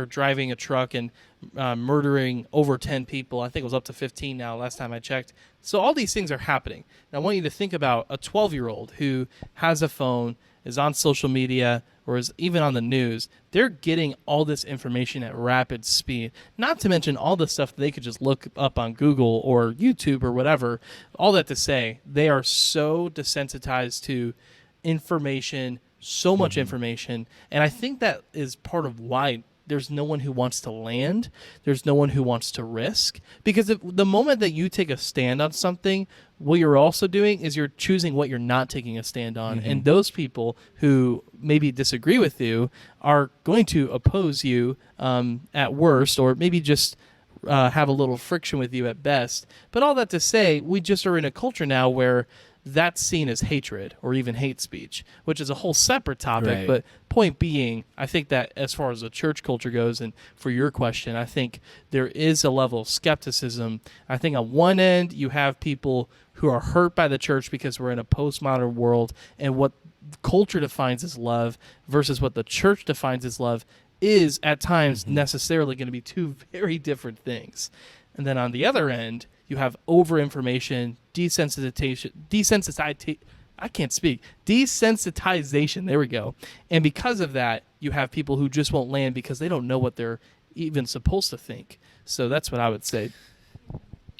driving a truck and murdering over 10 people. I think it was up to 15 now, last time I checked. So all these things are happening. Now I want you to think about a 12-year-old who has a phone is on social media or is even on the news, they're getting all this information at rapid speed. Not to mention all the stuff they could just look up on Google or YouTube or whatever. All that to say, they are so desensitized to information, so much information. And I think that is part of why there's no one who wants to land. There's no one who wants to risk. Because the moment that you take a stand on something, what you're also doing is you're choosing what you're not taking a stand on. And those people who maybe disagree with you are going to oppose you at worst, or maybe just have a little friction with you at best. But all that to say, we just are in a culture now where that's seen as hatred or even hate speech, which is a whole separate topic. Right. But point being, I think that as far as the church culture goes, and for your question, I think there is a level of skepticism. I think on one end, you have people who are hurt by the church because we're in a postmodern world, and what culture defines as love versus what the church defines as love is at times necessarily going to be two very different things. And then on the other end, you have over-information, desensitization, there we go. And because of that, you have people who just won't land because they don't know what they're even supposed to think. So that's what I would say.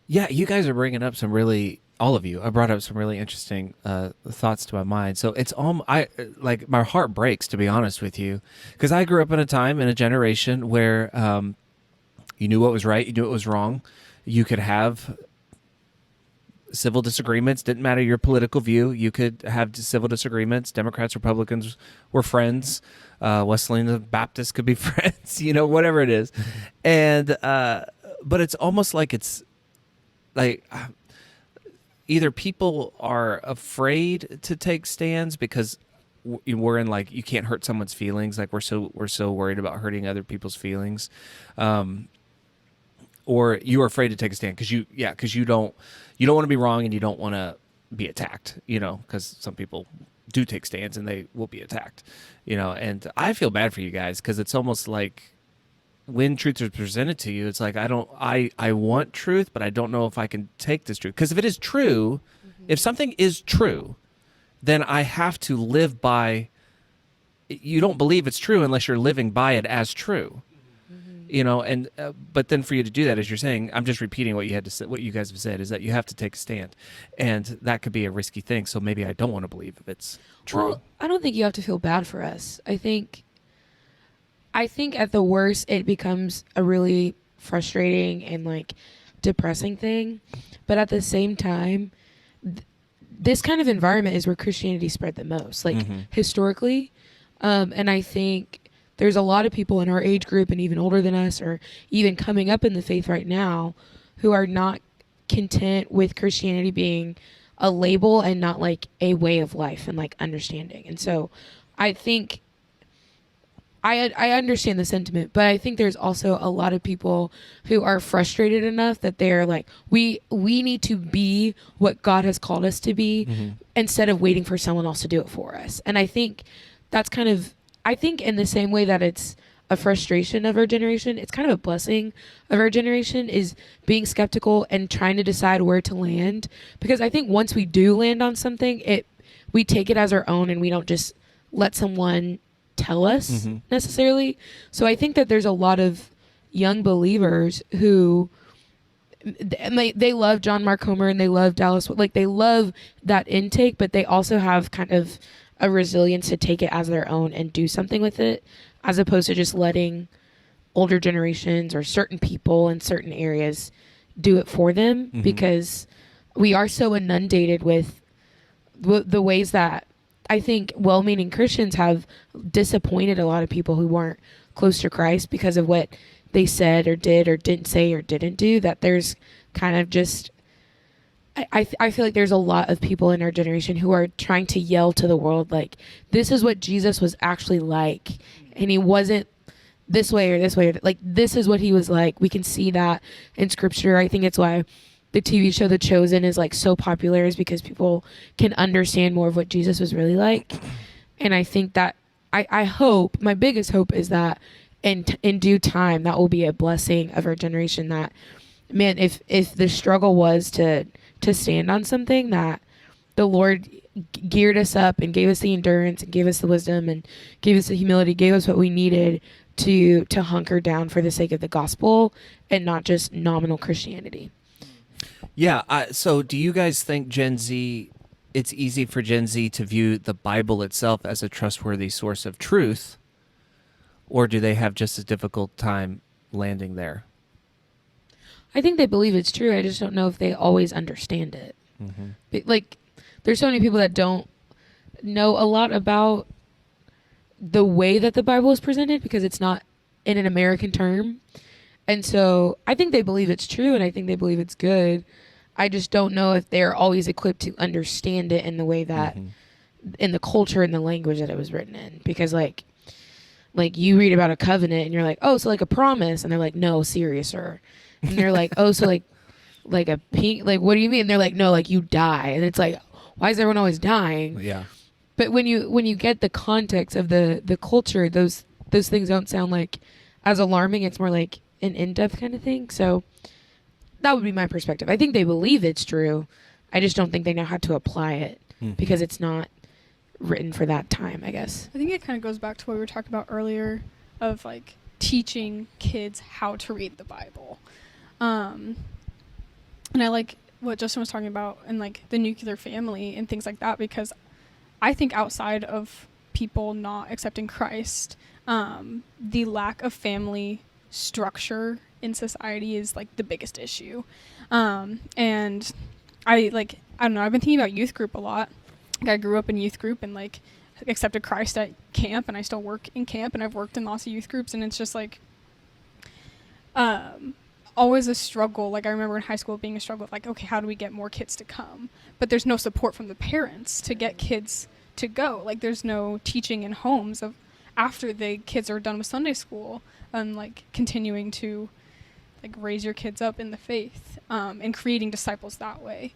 Yeah, you guys are bringing up some really, all of you, I brought up some really interesting thoughts to my mind. So it's my heart breaks, to be honest with you, because I grew up in a time, in a generation where you knew what was right, you knew what was wrong. You could have civil disagreements, didn't matter your political view. You could have civil disagreements. Democrats, Republicans were friends. Wesleyans and Baptists could be friends, whatever it is. And but it's almost like it's like either people are afraid to take stands because we're in, like, you can't hurt someone's feelings. Like we're so worried about hurting other people's feelings. Or you're afraid to take a stand because you don't want to be wrong and you don't want to be attacked, because some people do take stands and they will be attacked, and I feel bad for you guys because it's almost like when truth is presented to you, it's like, I want truth, but I don't know if I can take this truth. Because if it is true, if something is true, then I have to live by, you don't believe it's true unless you're living by it as true. And but then for you to do that, as you're saying, I'm just repeating what you had to say, what you guys have said, is that you have to take a stand, and that could be a risky thing. So maybe I don't want to believe if it's true. Well, I don't think you have to feel bad for us. I think at the worst, it becomes a really frustrating and like depressing thing. But at the same time, this kind of environment is where Christianity spread the most, like historically. And I think there's a lot of people in our age group and even older than us, or even coming up in the faith right now, who are not content with Christianity being a label and not like a way of life and like understanding. And so I think I understand the sentiment, but I think there's also a lot of people who are frustrated enough that they're like, we need to be what God has called us to be instead of waiting for someone else to do it for us. And I think that's kind of, I think in the same way that it's a frustration of our generation, it's kind of a blessing of our generation, is being skeptical and trying to decide where to land. Because I think once we do land on something, we take it as our own and we don't just let someone tell us necessarily. So I think that there's a lot of young believers who they love John Mark Comer and they love Dallas, like they love that intake, but they also have kind of a resilience to take it as their own and do something with it, as opposed to just letting older generations or certain people in certain areas do it for them, because we are so inundated with the ways that I think well-meaning Christians have disappointed a lot of people who weren't close to Christ because of what they said or did or didn't say or didn't do, that there's kind of just, I feel like there's a lot of people in our generation who are trying to yell to the world, like, this is what Jesus was actually like. And he wasn't this way or this way. Like, this is what he was like. We can see that in scripture. I think it's why the TV show The Chosen is like so popular, is because people can understand more of what Jesus was really like. And I think that I hope, my biggest hope is that in due time, that will be a blessing of our generation, that, man, if the struggle was to stand on something, that the Lord geared us up and gave us the endurance and gave us the wisdom and gave us the humility, gave us what we needed to hunker down for the sake of the gospel and not just nominal Christianity. Yeah. So do you guys think Gen Z, it's easy for Gen Z to view the Bible itself as a trustworthy source of truth, or do they have just a difficult time landing there? I think they believe it's true. I just don't know if they always understand it. Like, there's so many people that don't know a lot about the way that the Bible is presented because it's not in an American term. And so I think they believe it's true and I think they believe it's good. I just don't know if they're always equipped to understand it in the way that, in the culture and the language that it was written in. Because like you read about a covenant and you're like, oh, so like a promise. And they're like, no, seriouser. And they're like, oh, so like a pink, like, what do you mean? And they're like, no, like you die. And it's like, why is everyone always dying? Yeah. But when you get the context of the culture, those things don't sound like as alarming. It's more like an in-depth kind of thing. So that would be my perspective. I think they believe it's true. I just don't think they know how to apply it because it's not written for that time, I guess. I think it kind of goes back to what we were talking about earlier of like teaching kids how to read the Bible. And I like what Justin was talking about and like the nuclear family and things like that, because I think outside of people not accepting Christ, the lack of family structure in society is like the biggest issue. And I don't know, I've been thinking about youth group a lot. Like, I grew up in youth group and like accepted Christ at camp, and I still work in camp, and I've worked in lots of youth groups, and it's just like always a struggle. Like, I remember in high school being a struggle of like, okay, how do we get more kids to come? But there's no support from the parents to get kids to go. Like, there's no teaching in homes of after the kids are done with Sunday school and like continuing to like raise your kids up in the faith, and creating disciples that way.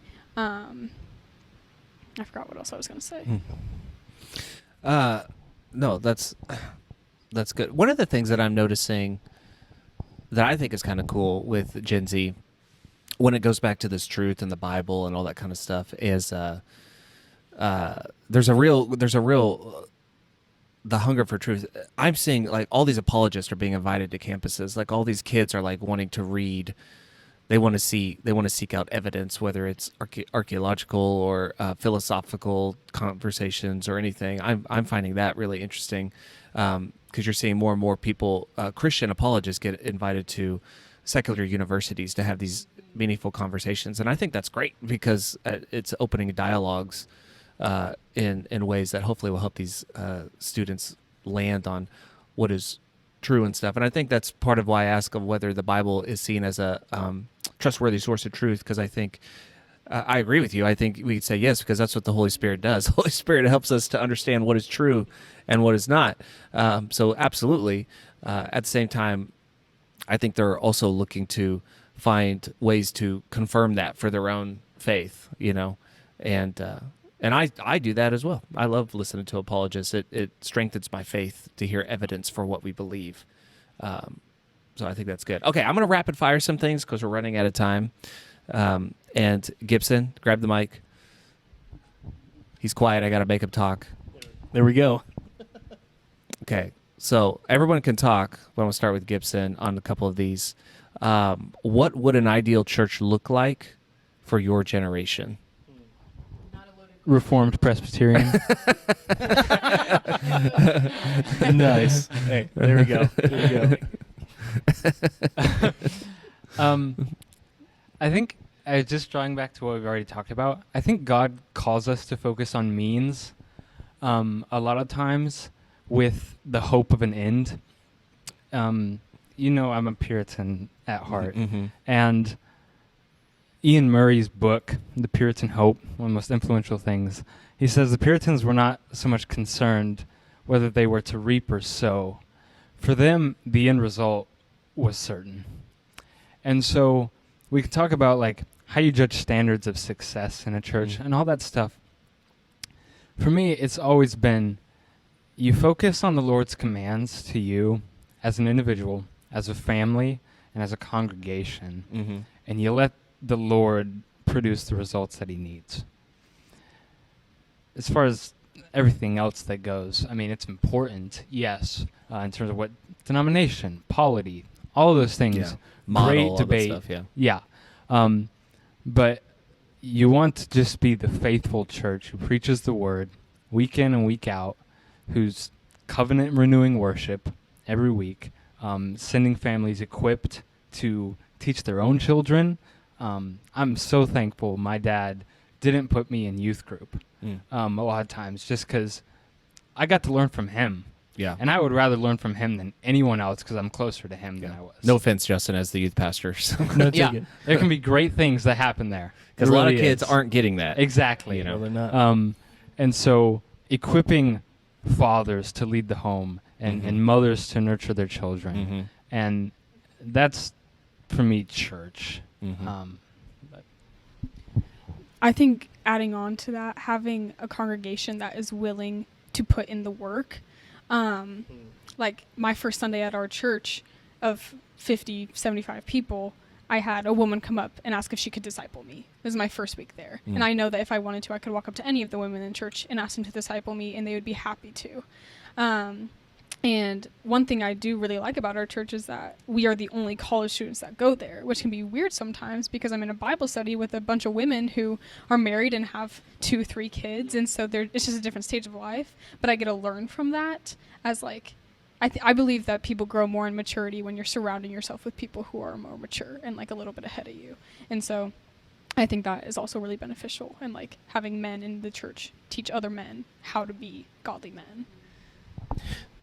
I forgot what else I was going to say. No, that's good. One of the things that I'm noticing that I think is kind of cool with Gen Z, when it goes back to this truth and the Bible and all that kind of stuff, is there's a real the hunger for truth. I'm seeing like all these apologists are being invited to campuses. Like all these kids are like wanting to read. They want to seek out evidence, whether it's archaeological or philosophical conversations or anything. I'm finding that really interesting because you're seeing more and more people, Christian apologists, get invited to secular universities to have these meaningful conversations, and I think that's great because it's opening dialogues in ways that hopefully will help these students land on what is true and stuff. And I think that's part of why I ask of whether the Bible is seen as a trustworthy source of truth, because I think I agree with you. I think we could say yes because that's what the Holy Spirit does. The Holy Spirit helps us to understand what is true and what is not. So absolutely. At the same time, I think they're also looking to find ways to confirm that for their own faith, you know, and I do that as well. I love listening to apologists. It strengthens my faith to hear evidence for what we believe. So I think that's good. Okay, I'm going to rapid fire some things because we're running out of time. And Gibson, grab the mic. He's quiet. I got to make him talk. There we go. Okay, so everyone can talk, but I'm going to start with Gibson on a couple of these. What would an ideal church look like for your generation? Reformed Presbyterian. Nice. Hey, there we go. There we go. I think, just drawing back to what we've already talked about, I think God calls us to focus on means a lot of times with the hope of an end. You know, I'm a Puritan at heart. Mm-hmm. And Ian Murray's book, The Puritan Hope, one of the most influential things, he says the Puritans were not so much concerned whether they were to reap or sow. For them, the end result was certain. And so we can talk about like how you judge standards of success in a church and all that stuff. For me, it's always been you focus on the Lord's commands to you as an individual, as a family, and as a congregation, and you let the Lord produce the results that he needs. as far as everything else that goes, I mean, it's important, yes, in terms of what denomination, polity, all of those things. Yeah. Model, Great all that debate. stuff, yeah. Yeah. But you want to just be the faithful church who preaches the word week in and week out, who's covenant renewing worship every week, sending families equipped to teach their own children. I'm so thankful my dad didn't put me in youth group a lot of times, just because I got to learn from him. Yeah. And I would rather learn from him than anyone else because I'm closer to him than I was. No offense, Justin, as the youth pastor. So. No, Yeah, take it. there can be great things that happen there. Because It a lot of really kids is. aren't getting that. Exactly. You know. No, they're not. And so equipping fathers to lead the home and mothers to nurture their children. Mm-hmm. And that's, for me, church. Mm-hmm. I think adding on to that, having a congregation that is willing to put in the work. Like my first Sunday at our church of 50, 75 people, I had a woman come up and ask if she could disciple me. It was my first week there. And I know that if I wanted to, I could walk up to any of the women in church and ask them to disciple me, and they would be happy to. And one thing I do really like about our church is that we are the only college students that go there, which can be weird sometimes because I'm in a Bible study with a bunch of women who are married and have 2-3 kids. And so it's just a different stage of life. But I get to learn from that as like, I believe that people grow more in maturity when you're surrounding yourself with people who are more mature and like a little bit ahead of you. And so I think that is also really beneficial. And like having men in the church teach other men how to be godly men.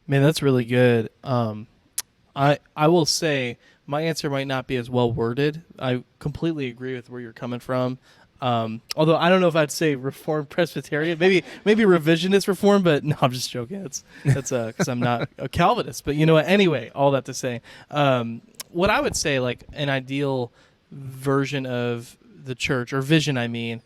Man, that's really good. I will say my answer might not be as well worded. I completely agree with where you're coming from. Although I don't know if I'd say Reformed Presbyterian, maybe revisionist Reform, but no, I'm just joking. That's because I'm not a Calvinist. But you know what? Anyway, all that to say, what I would say, like an ideal version of the church or vision, I mean,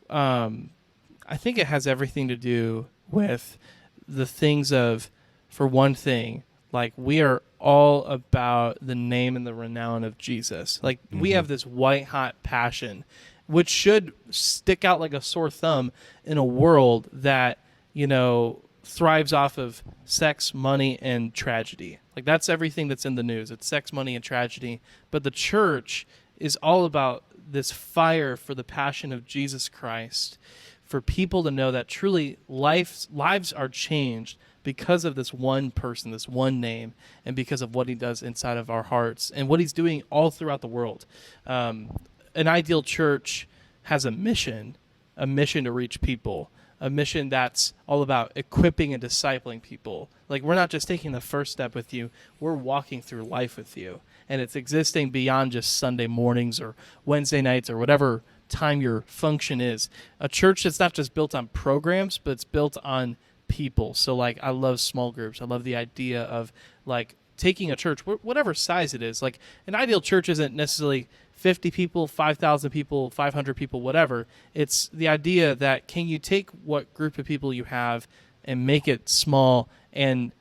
I think it has everything to do with the things of, for one thing, like we are all about the name and the renown of Jesus. Like we have this white hot passion, which should stick out like a sore thumb in a world that, you know, thrives off of sex, money, and tragedy. Like that's everything that's in the news. It's sex, money, and tragedy. But the church is all about this fire for the passion of Jesus Christ, for people to know that truly lives are changed because of this one person, this one name, and because of what he does inside of our hearts and what he's doing all throughout the world. An ideal church has a mission to reach people, a mission that's all about equipping and discipling people. Like we're not just taking the first step with you, we're walking through life with you. And it's existing beyond just Sunday mornings or Wednesday nights or whatever time your function is. A church that's not just built on programs, but it's built on people. So like I love small groups. I love the idea of like taking a church, whatever size it is. Like an ideal church isn't necessarily 50 people, 5,000 people, 500 people, whatever. It's the idea that can you take what group of people you have and make it small and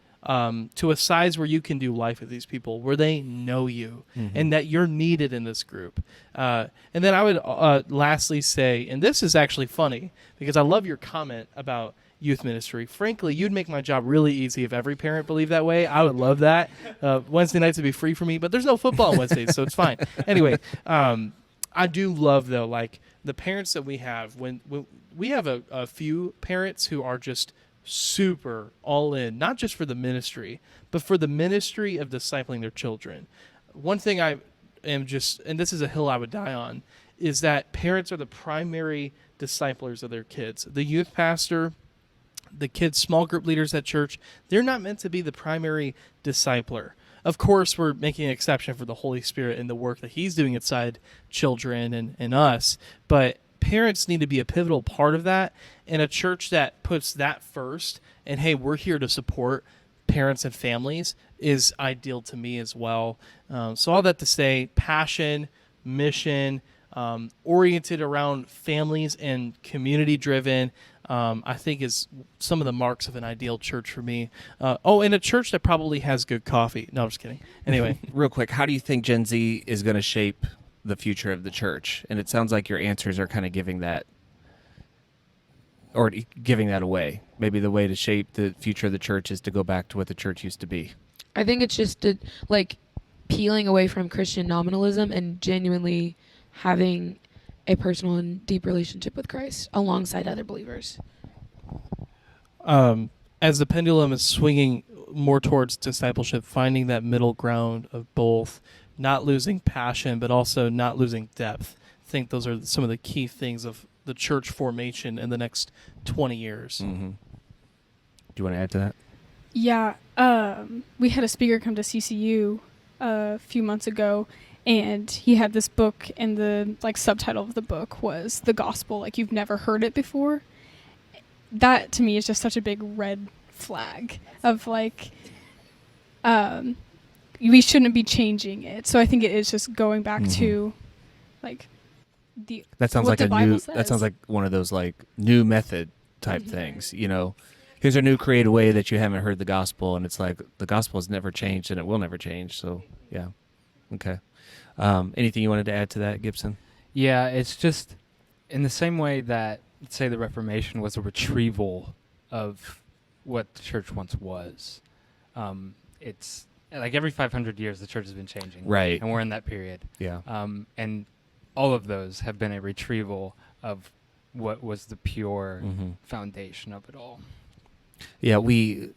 to a size where you can do life with these people, where they know you and that you're needed in this group. And then I would lastly say, and this is actually funny because I love your comment about youth ministry. Frankly, you'd make my job really easy if every parent believed that way. I would love that. Wednesday nights would be free for me, but there's no football on Wednesdays, so it's fine. Anyway, I do love, though, like the parents that we have, when we have a few parents who are just super all in, not just for the ministry, but for the ministry of discipling their children. One thing I am just, and this is a hill I would die on, is that parents are the primary disciplers of their kids. The youth pastor, the kids' small group leaders at church, they're not meant to be the primary discipler. Of course, we're making an exception for the Holy Spirit and the work that he's doing inside children and us, but parents need to be a pivotal part of that, and a church that puts that first, and hey, we're here to support parents and families, is ideal to me as well. So all that to say, passion, mission, oriented around families and community-driven, I think is some of the marks of an ideal church for me. And a church that probably has good coffee. No, I'm just kidding. Anyway. Real quick, how do you think Gen Z is going to shape the future of the church? And it sounds like your answers are kind of giving that, or giving that away. Maybe the way to shape the future of the church is to go back to what the church used to be. I think it's just like peeling away from Christian nominalism and genuinely having a personal and deep relationship with Christ alongside other believers. As the pendulum is swinging more towards discipleship, finding that middle ground of both, not losing passion, but also not losing depth. I think those are some of the key things of the church formation in the next 20 years. Mm-hmm. Do you want to add to that? Yeah, we had a speaker come to CCU a few months ago, and he had this book, and the subtitle of the book was "The Gospel Like You've Never Heard It Before." That to me is just such a big red flag of we shouldn't be changing it. So I think it is just going back to that sounds what like the a new Bible that sounds says. like one of those new method type things, here's a new creative way that you haven't heard the gospel, and it's like the gospel has never changed and it will never change. So yeah. Okay. Anything you wanted to add to that, Gibson? Yeah, it's just in the same way that, let's say, the Reformation was a retrieval of what the church once was. It's like every 500 years the church has been changing. Right. And we're in that period. Yeah. And all of those have been a retrieval of what was the pure foundation of it all. Yeah, we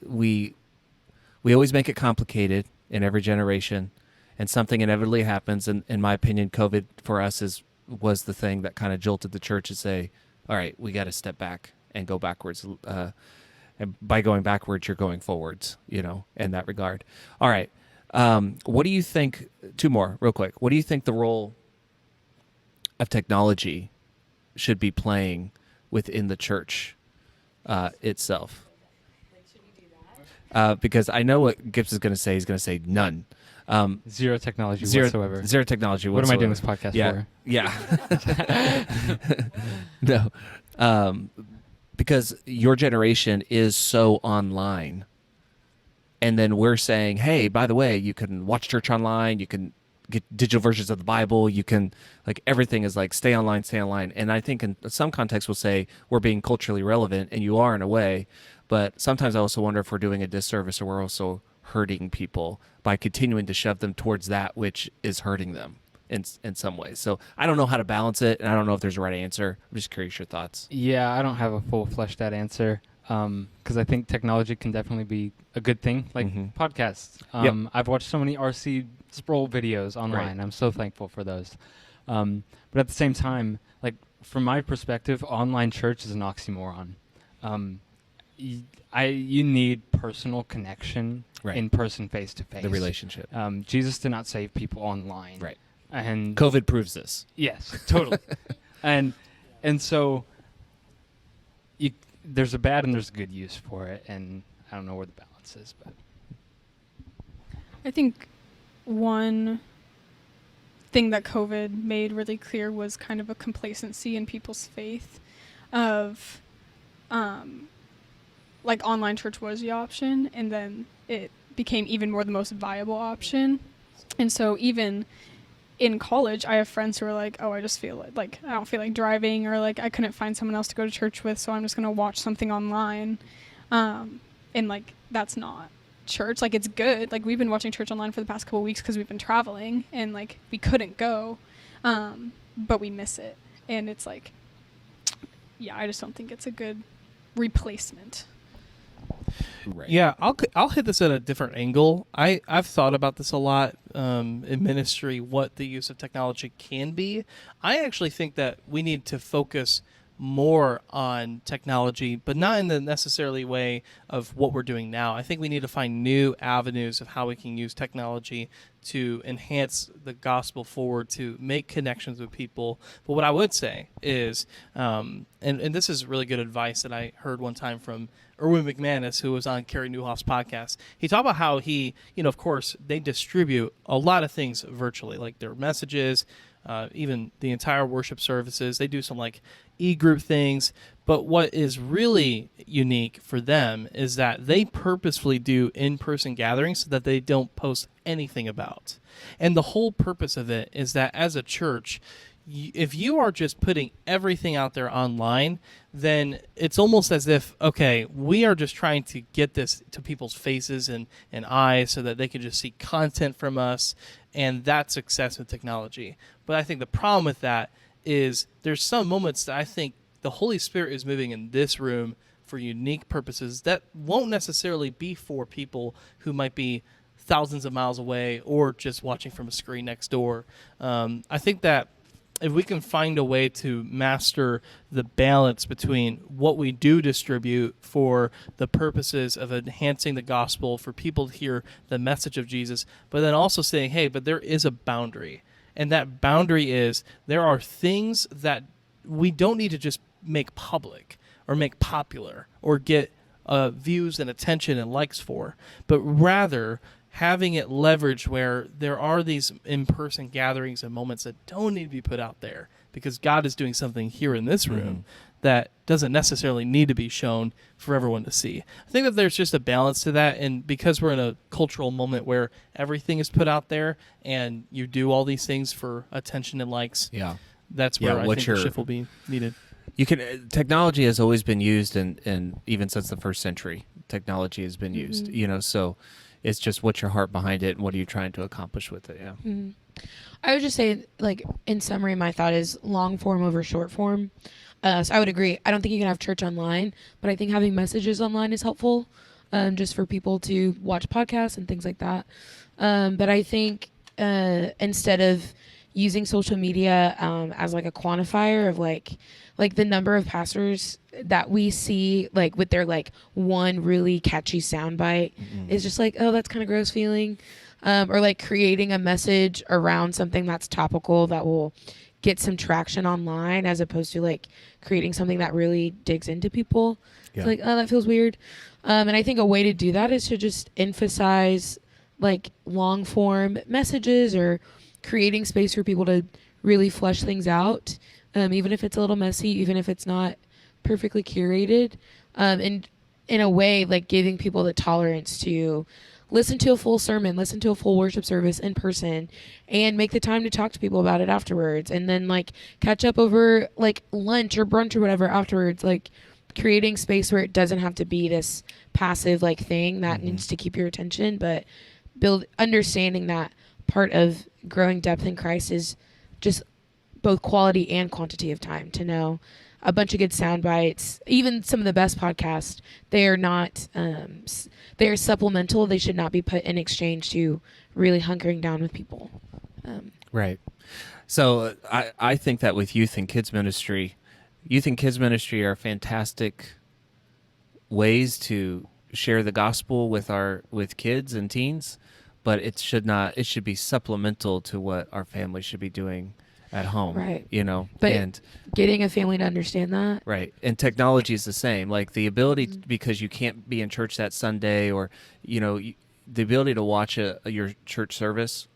always make it complicated in every generation, and something inevitably happens. And in my opinion, COVID for us was the thing that kind of jolted the church to say, all right, we got to step back and go backwards. And by going backwards, you're going forwards, in that regard. All right. What do you think, two more real quick, what do you think the role of technology should be playing within the church itself? Because I know what Gibbs is going to say. He's going to say none. Zero technology whatsoever. Zero technology What whatsoever. am I doing this podcast for? Yeah. No. Because your generation is so online. And then we're saying, hey, by the way, you can watch church online. You can get digital versions of the Bible. You can, everything is stay online, stay online. And I think in some contexts we'll say we're being culturally relevant, and you are in a way. But sometimes I also wonder if we're doing a disservice or we're also hurting people by continuing to shove them towards that which is hurting them in some ways. So I don't know how to balance it, and I don't know if there's a right answer. I'm just curious your thoughts. Yeah, I don't have a full fleshed out answer because I think technology can definitely be a good thing, like podcasts. Yep. I've watched so many R.C. Sproul videos online. Right. I'm so thankful for those. But at the same time, from my perspective, online church is an oxymoron. You need personal connection, Right. in person, face to face. The relationship. Jesus did not save people online. Right. And COVID proves this. yes, totally. and so there's a bad and there's a good use for it, and I don't know where the balance is, but I think one thing that COVID made really clear was kind of a complacency in people's faith of online church was the option, and then it became even more the most viable option. And so even in college, I have friends who are like, oh, I just feel I don't feel like driving, or I couldn't find someone else to go to church with, so I'm just going to watch something online. And that's not church. It's good. We've been watching church online for the past couple of weeks because we've been traveling, and we couldn't go, but we miss it. And it's I just don't think it's a good replacement. Right. Yeah, I'll hit this at a different angle. I've thought about this a lot in ministry, what the use of technology can be. I actually think that we need to focus more on technology, but not in the necessarily way of what we're doing now. I think we need to find new avenues of how we can use technology to enhance the gospel forward, to make connections with people. But what I would say is, and this is really good advice that I heard one time from Erwin McManus, who was on Carey Nieuwhof's podcast. He talked about how he, of course, they distribute a lot of things virtually, like their messages, even the entire worship services. They do some e-group things. But what is really unique for them is that they purposefully do in-person gatherings that they don't post anything about. And the whole purpose of it is that as a church, if you are just putting everything out there online, then it's almost as if, okay, we are just trying to get this to people's faces and eyes so that they can just see content from us, and that's success with technology. But I think the problem with that is there's some moments that I think the Holy Spirit is moving in this room for unique purposes that won't necessarily be for people who might be thousands of miles away or just watching from a screen next door. I think that if we can find a way to master the balance between what we do distribute for the purposes of enhancing the gospel, for people to hear the message of Jesus, but then also saying, hey, but there is a boundary. And that boundary is there are things that we don't need to just make public or make popular or get views and attention and likes for, but rather having it leveraged where there are these in-person gatherings and moments that don't need to be put out there because God is doing something here in this room that doesn't necessarily need to be shown for everyone to see. I think that there's just a balance to that, and because we're in a cultural moment where everything is put out there and you do all these things for attention and likes, that's where I think the shift will be needed. You can technology has always been used, and even since the first century, technology has been used. So it's just what's your heart behind it, and what are you trying to accomplish with it? I would just say, like, in summary, my thought is long form over short form. So I would agree. I don't think you can have church online, but I think having messages online is helpful, just for people to watch podcasts and things like that. But I think instead of using social media as like a quantifier of like the number of pastors that we see like with their like one really catchy soundbite is just like, oh, that's kind of gross feeling, or like creating a message around something that's topical that will get some traction online as opposed to like creating something that really digs into people. It's like, oh, that feels weird. And I think a way to do that is to just emphasize like long form messages or creating space for people to really flesh things out, even if it's a little messy, even if it's not perfectly curated, and in a way like giving people the tolerance to listen to a full sermon, listen to a full worship service in person, and make the time to talk to people about it afterwards, and then like catch up over like lunch or brunch or whatever afterwards, like creating space where it doesn't have to be this passive like thing that needs to keep your attention, but understanding that part of growing depth in Christ is just both quality and quantity of time to know a bunch of good sound bites. Even some of the best podcasts, they are not, they are supplemental. They should not be put in exchange to really hunkering down with people. Right. So I think that with youth and kids ministry are fantastic ways to share the gospel with kids and teens, but it should be supplemental to what our family should be doing at home. Right. But and getting a family to understand that. Right. And technology is the same. Like the ability, because you can't be in church that Sunday, or, the ability to watch your church service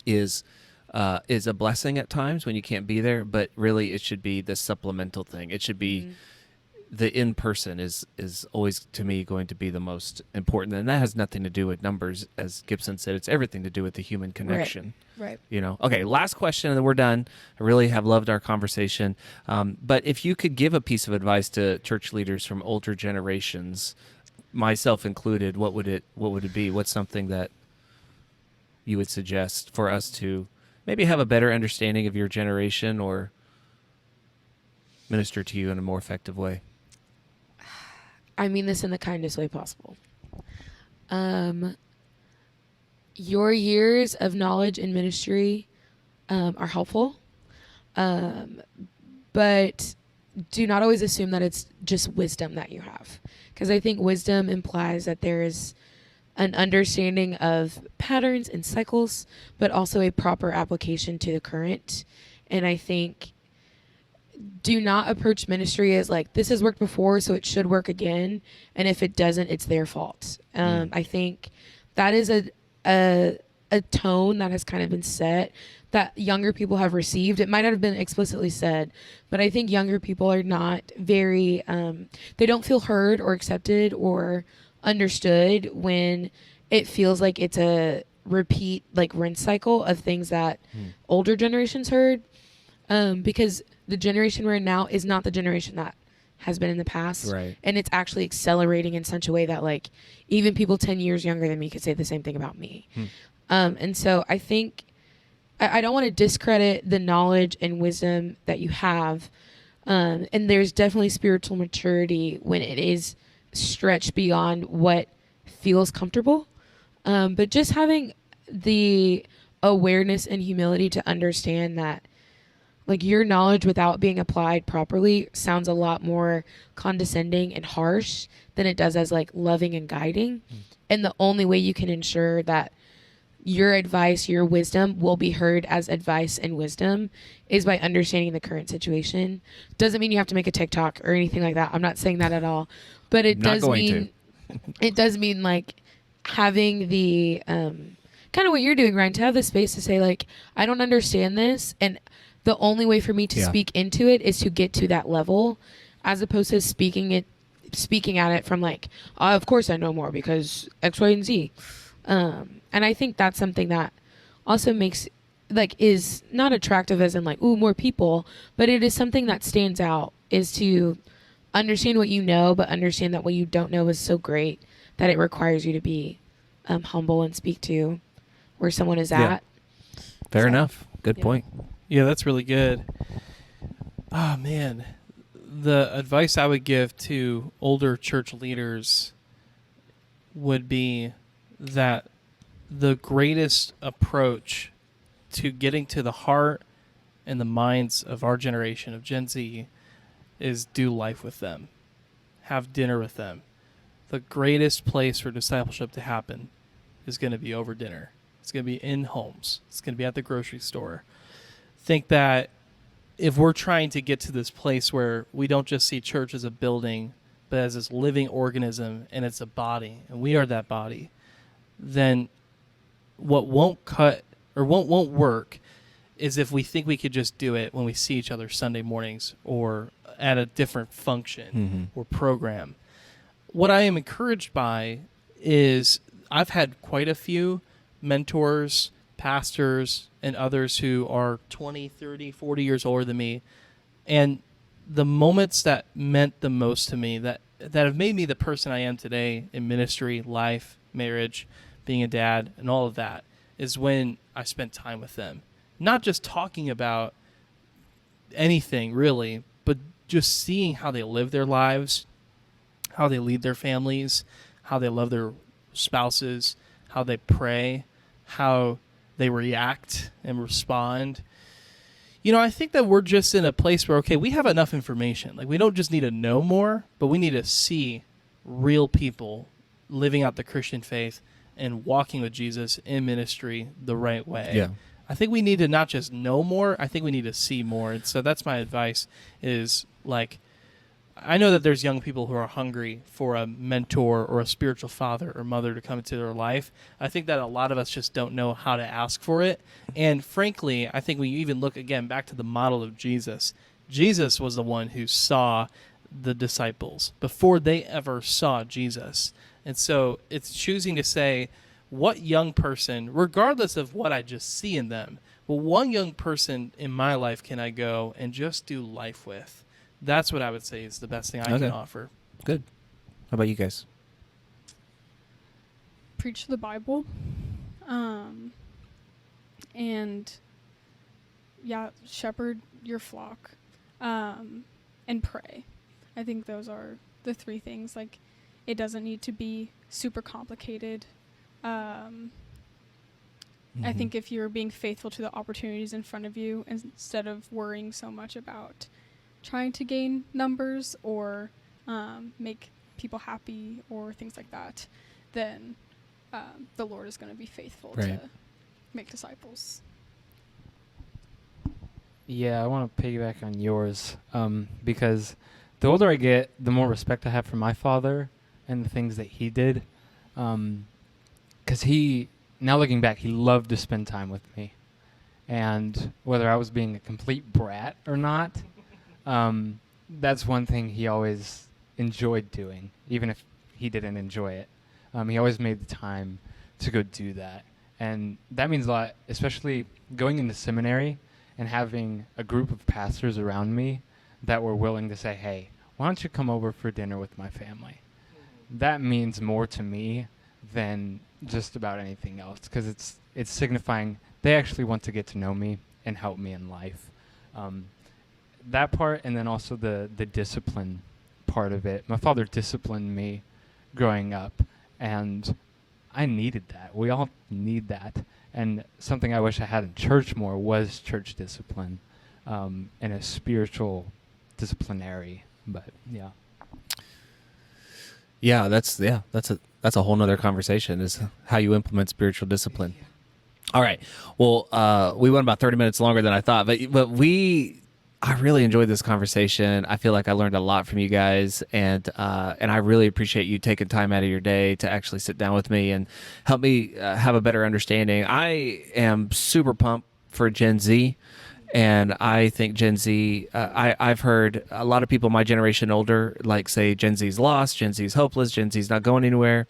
is a blessing at times when you can't be there, but really it should be the supplemental thing. It should be the in-person is always, to me, going to be the most important. And that has nothing to do with numbers. As Gibson said, it's everything to do with the human connection. Right. Okay, last question and then we're done. I really have loved our conversation. But if you could give a piece of advice to church leaders from older generations, myself included, what would it be? What's something that you would suggest for us to maybe have a better understanding of your generation or minister to you in a more effective way? I mean this in the kindest way possible. Your years of knowledge in ministry are helpful, but do not always assume that it's just wisdom that you have, because I think wisdom implies that there is an understanding of patterns and cycles, but also a proper application to the current. And I think do not approach ministry as like, this has worked before, so it should work again. And if it doesn't, it's their fault. I think that is a tone that has kind of been set that younger people have received. It might not have been explicitly said, but I think younger people are not very, they don't feel heard or accepted or understood when it feels like it's a repeat, like rinse cycle of things that older generations heard. because the generation we're in now is not the generation that has been in the past. Right. And it's actually accelerating in such a way that like even people 10 years younger than me could say the same thing about me. And so I think I don't want to discredit the knowledge and wisdom that you have. And there's definitely spiritual maturity when it is stretched beyond what feels comfortable. But just having the awareness and humility to understand that like your knowledge without being applied properly sounds a lot more condescending and harsh than it does as like loving and guiding. And the only way you can ensure that your advice, your wisdom will be heard as advice and wisdom is by understanding the current situation. Doesn't mean you have to make a TikTok or anything like that. I'm not saying that at all, but it Not does going mean it does mean like having the kind of what you're doing, Ryan, to have the space to say like, I don't understand this, and the only way for me to speak into it is to get to that level, as opposed to speaking at it from like, of course I know more because X, Y, and Z. And I think that's something that also makes like is not attractive as in like, ooh, more people, but it is something that stands out, is to understand what you know, but understand that what you don't know is so great that it requires you to be humble and speak to where someone is Yeah. at. Fair enough. Good Yeah. point. Yeah, that's really good. Oh, man. The advice I would give to older church leaders would be that the greatest approach to getting to the heart and the minds of our generation of Gen Z is do life with them. Have dinner with them. The greatest place for discipleship to happen is going to be over dinner. It's going to be in homes. It's going to be at the grocery store. Think that if we're trying to get to this place where we don't just see church as a building, but as this living organism and it's a body, and we are that body, then what won't cut or won't work is if we think we could just do it when we see each other Sunday mornings or at a different function or program. What I am encouraged by is I've had quite a few mentors, pastors, and others who are 20, 30, 40 years older than me. And the moments that meant the most to me, that have made me the person I am today in ministry, life, marriage, being a dad, and all of that, is when I spent time with them. Not just talking about anything, really, but just seeing how they live their lives, how they lead their families, how they love their spouses, how they pray, how they react and respond. You know, I think that we're just in a place where, okay, we have enough information. Like, we don't just need to know more, but we need to see real people living out the Christian faith and walking with Jesus in ministry the right way. Yeah. I think we need to not just know more, I think we need to see more. And so that's my advice is, like, I know that there's young people who are hungry for a mentor or a spiritual father or mother to come into their life. I think that a lot of us just don't know how to ask for it. And frankly, I think we even look again back to the model of Jesus. Jesus was the one who saw the disciples before they ever saw Jesus. And so it's choosing to say, what young person, regardless of what I just see in them, well, one young person in my life can I go and just do life with? That's what I would say is the best thing I can offer. Good. How about you guys? Preach the Bible. And yeah, shepherd your flock. And pray. I think those are the three things. Like, it doesn't need to be super complicated. I think if you're being faithful to the opportunities in front of you, instead of worrying so much about trying to gain numbers or make people happy or things like that, then the Lord is going to be faithful to make disciples. Yeah, I want to piggyback on yours because the older I get, the more respect I have for my father and the things that he did. Because now looking back, he loved to spend time with me. And whether I was being a complete brat or not, that's one thing he always enjoyed doing, even if he didn't enjoy it. He always made the time to go do that. And that means a lot, especially going into seminary and having a group of pastors around me that were willing to say, hey, why don't you come over for dinner with my family? That means more to me than just about anything else, because it's signifying they actually want to get to know me and help me in life. That part, and then also the discipline part of it. My father disciplined me growing up, and I needed that. We all need that. And something I wish I had in church more was church discipline, and a spiritual disciplinary. But yeah. Yeah, that's a whole nother conversation, is how you implement spiritual discipline. All right. Well, we went about 30 minutes longer than I thought, but I really enjoyed this conversation. I feel like I learned a lot from you guys, and I really appreciate you taking time out of your day to actually sit down with me and help me have a better understanding. I am super pumped for Gen Z. And I think Gen Z, I've heard a lot of people my generation older, like, say Gen Z's lost, Gen Z's hopeless, Gen Z's not going anywhere.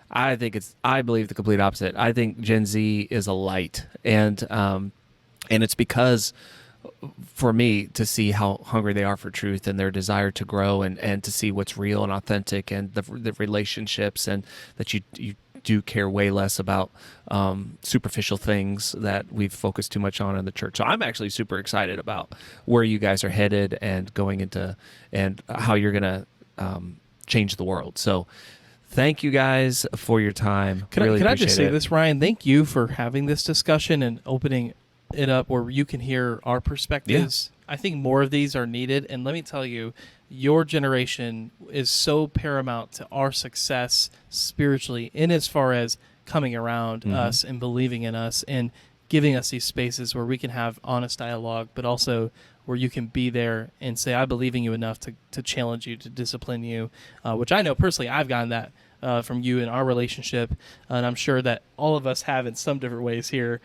I believe the complete opposite. I think Gen Z is a light. And it's because, for me, to see how hungry they are for truth and their desire to grow and to see what's real and authentic, and the relationships, and that you do care way less about superficial things that we've focused too much on in the church. So I'm actually super excited about where you guys are headed and going into, and how you're going to change the world. So thank you guys for your time. Can I just say it. this, Ryan? Thank you for having this discussion and opening it up where you can hear our perspectives. I think more of these are needed. And let me tell you, your generation is so paramount to our success spiritually, in as far as coming around us and believing in us and giving us these spaces where we can have honest dialogue, but also where you can be there and say, I believe in you enough to challenge you, to discipline you, which I know personally I've gotten that from you in our relationship, and I'm sure that all of us have in some different ways here.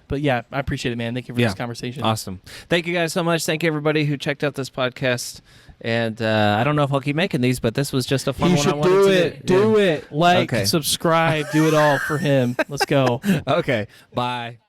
But yeah, I appreciate it, man. Thank you for this conversation. Awesome. Thank you guys so much. Thank you, everybody who checked out this podcast. And I don't know if I'll keep making these, but this was just a fun You one. should I wanted do to it. Do it. Like, Okay. subscribe, do it all for him. Let's go. Okay. Bye.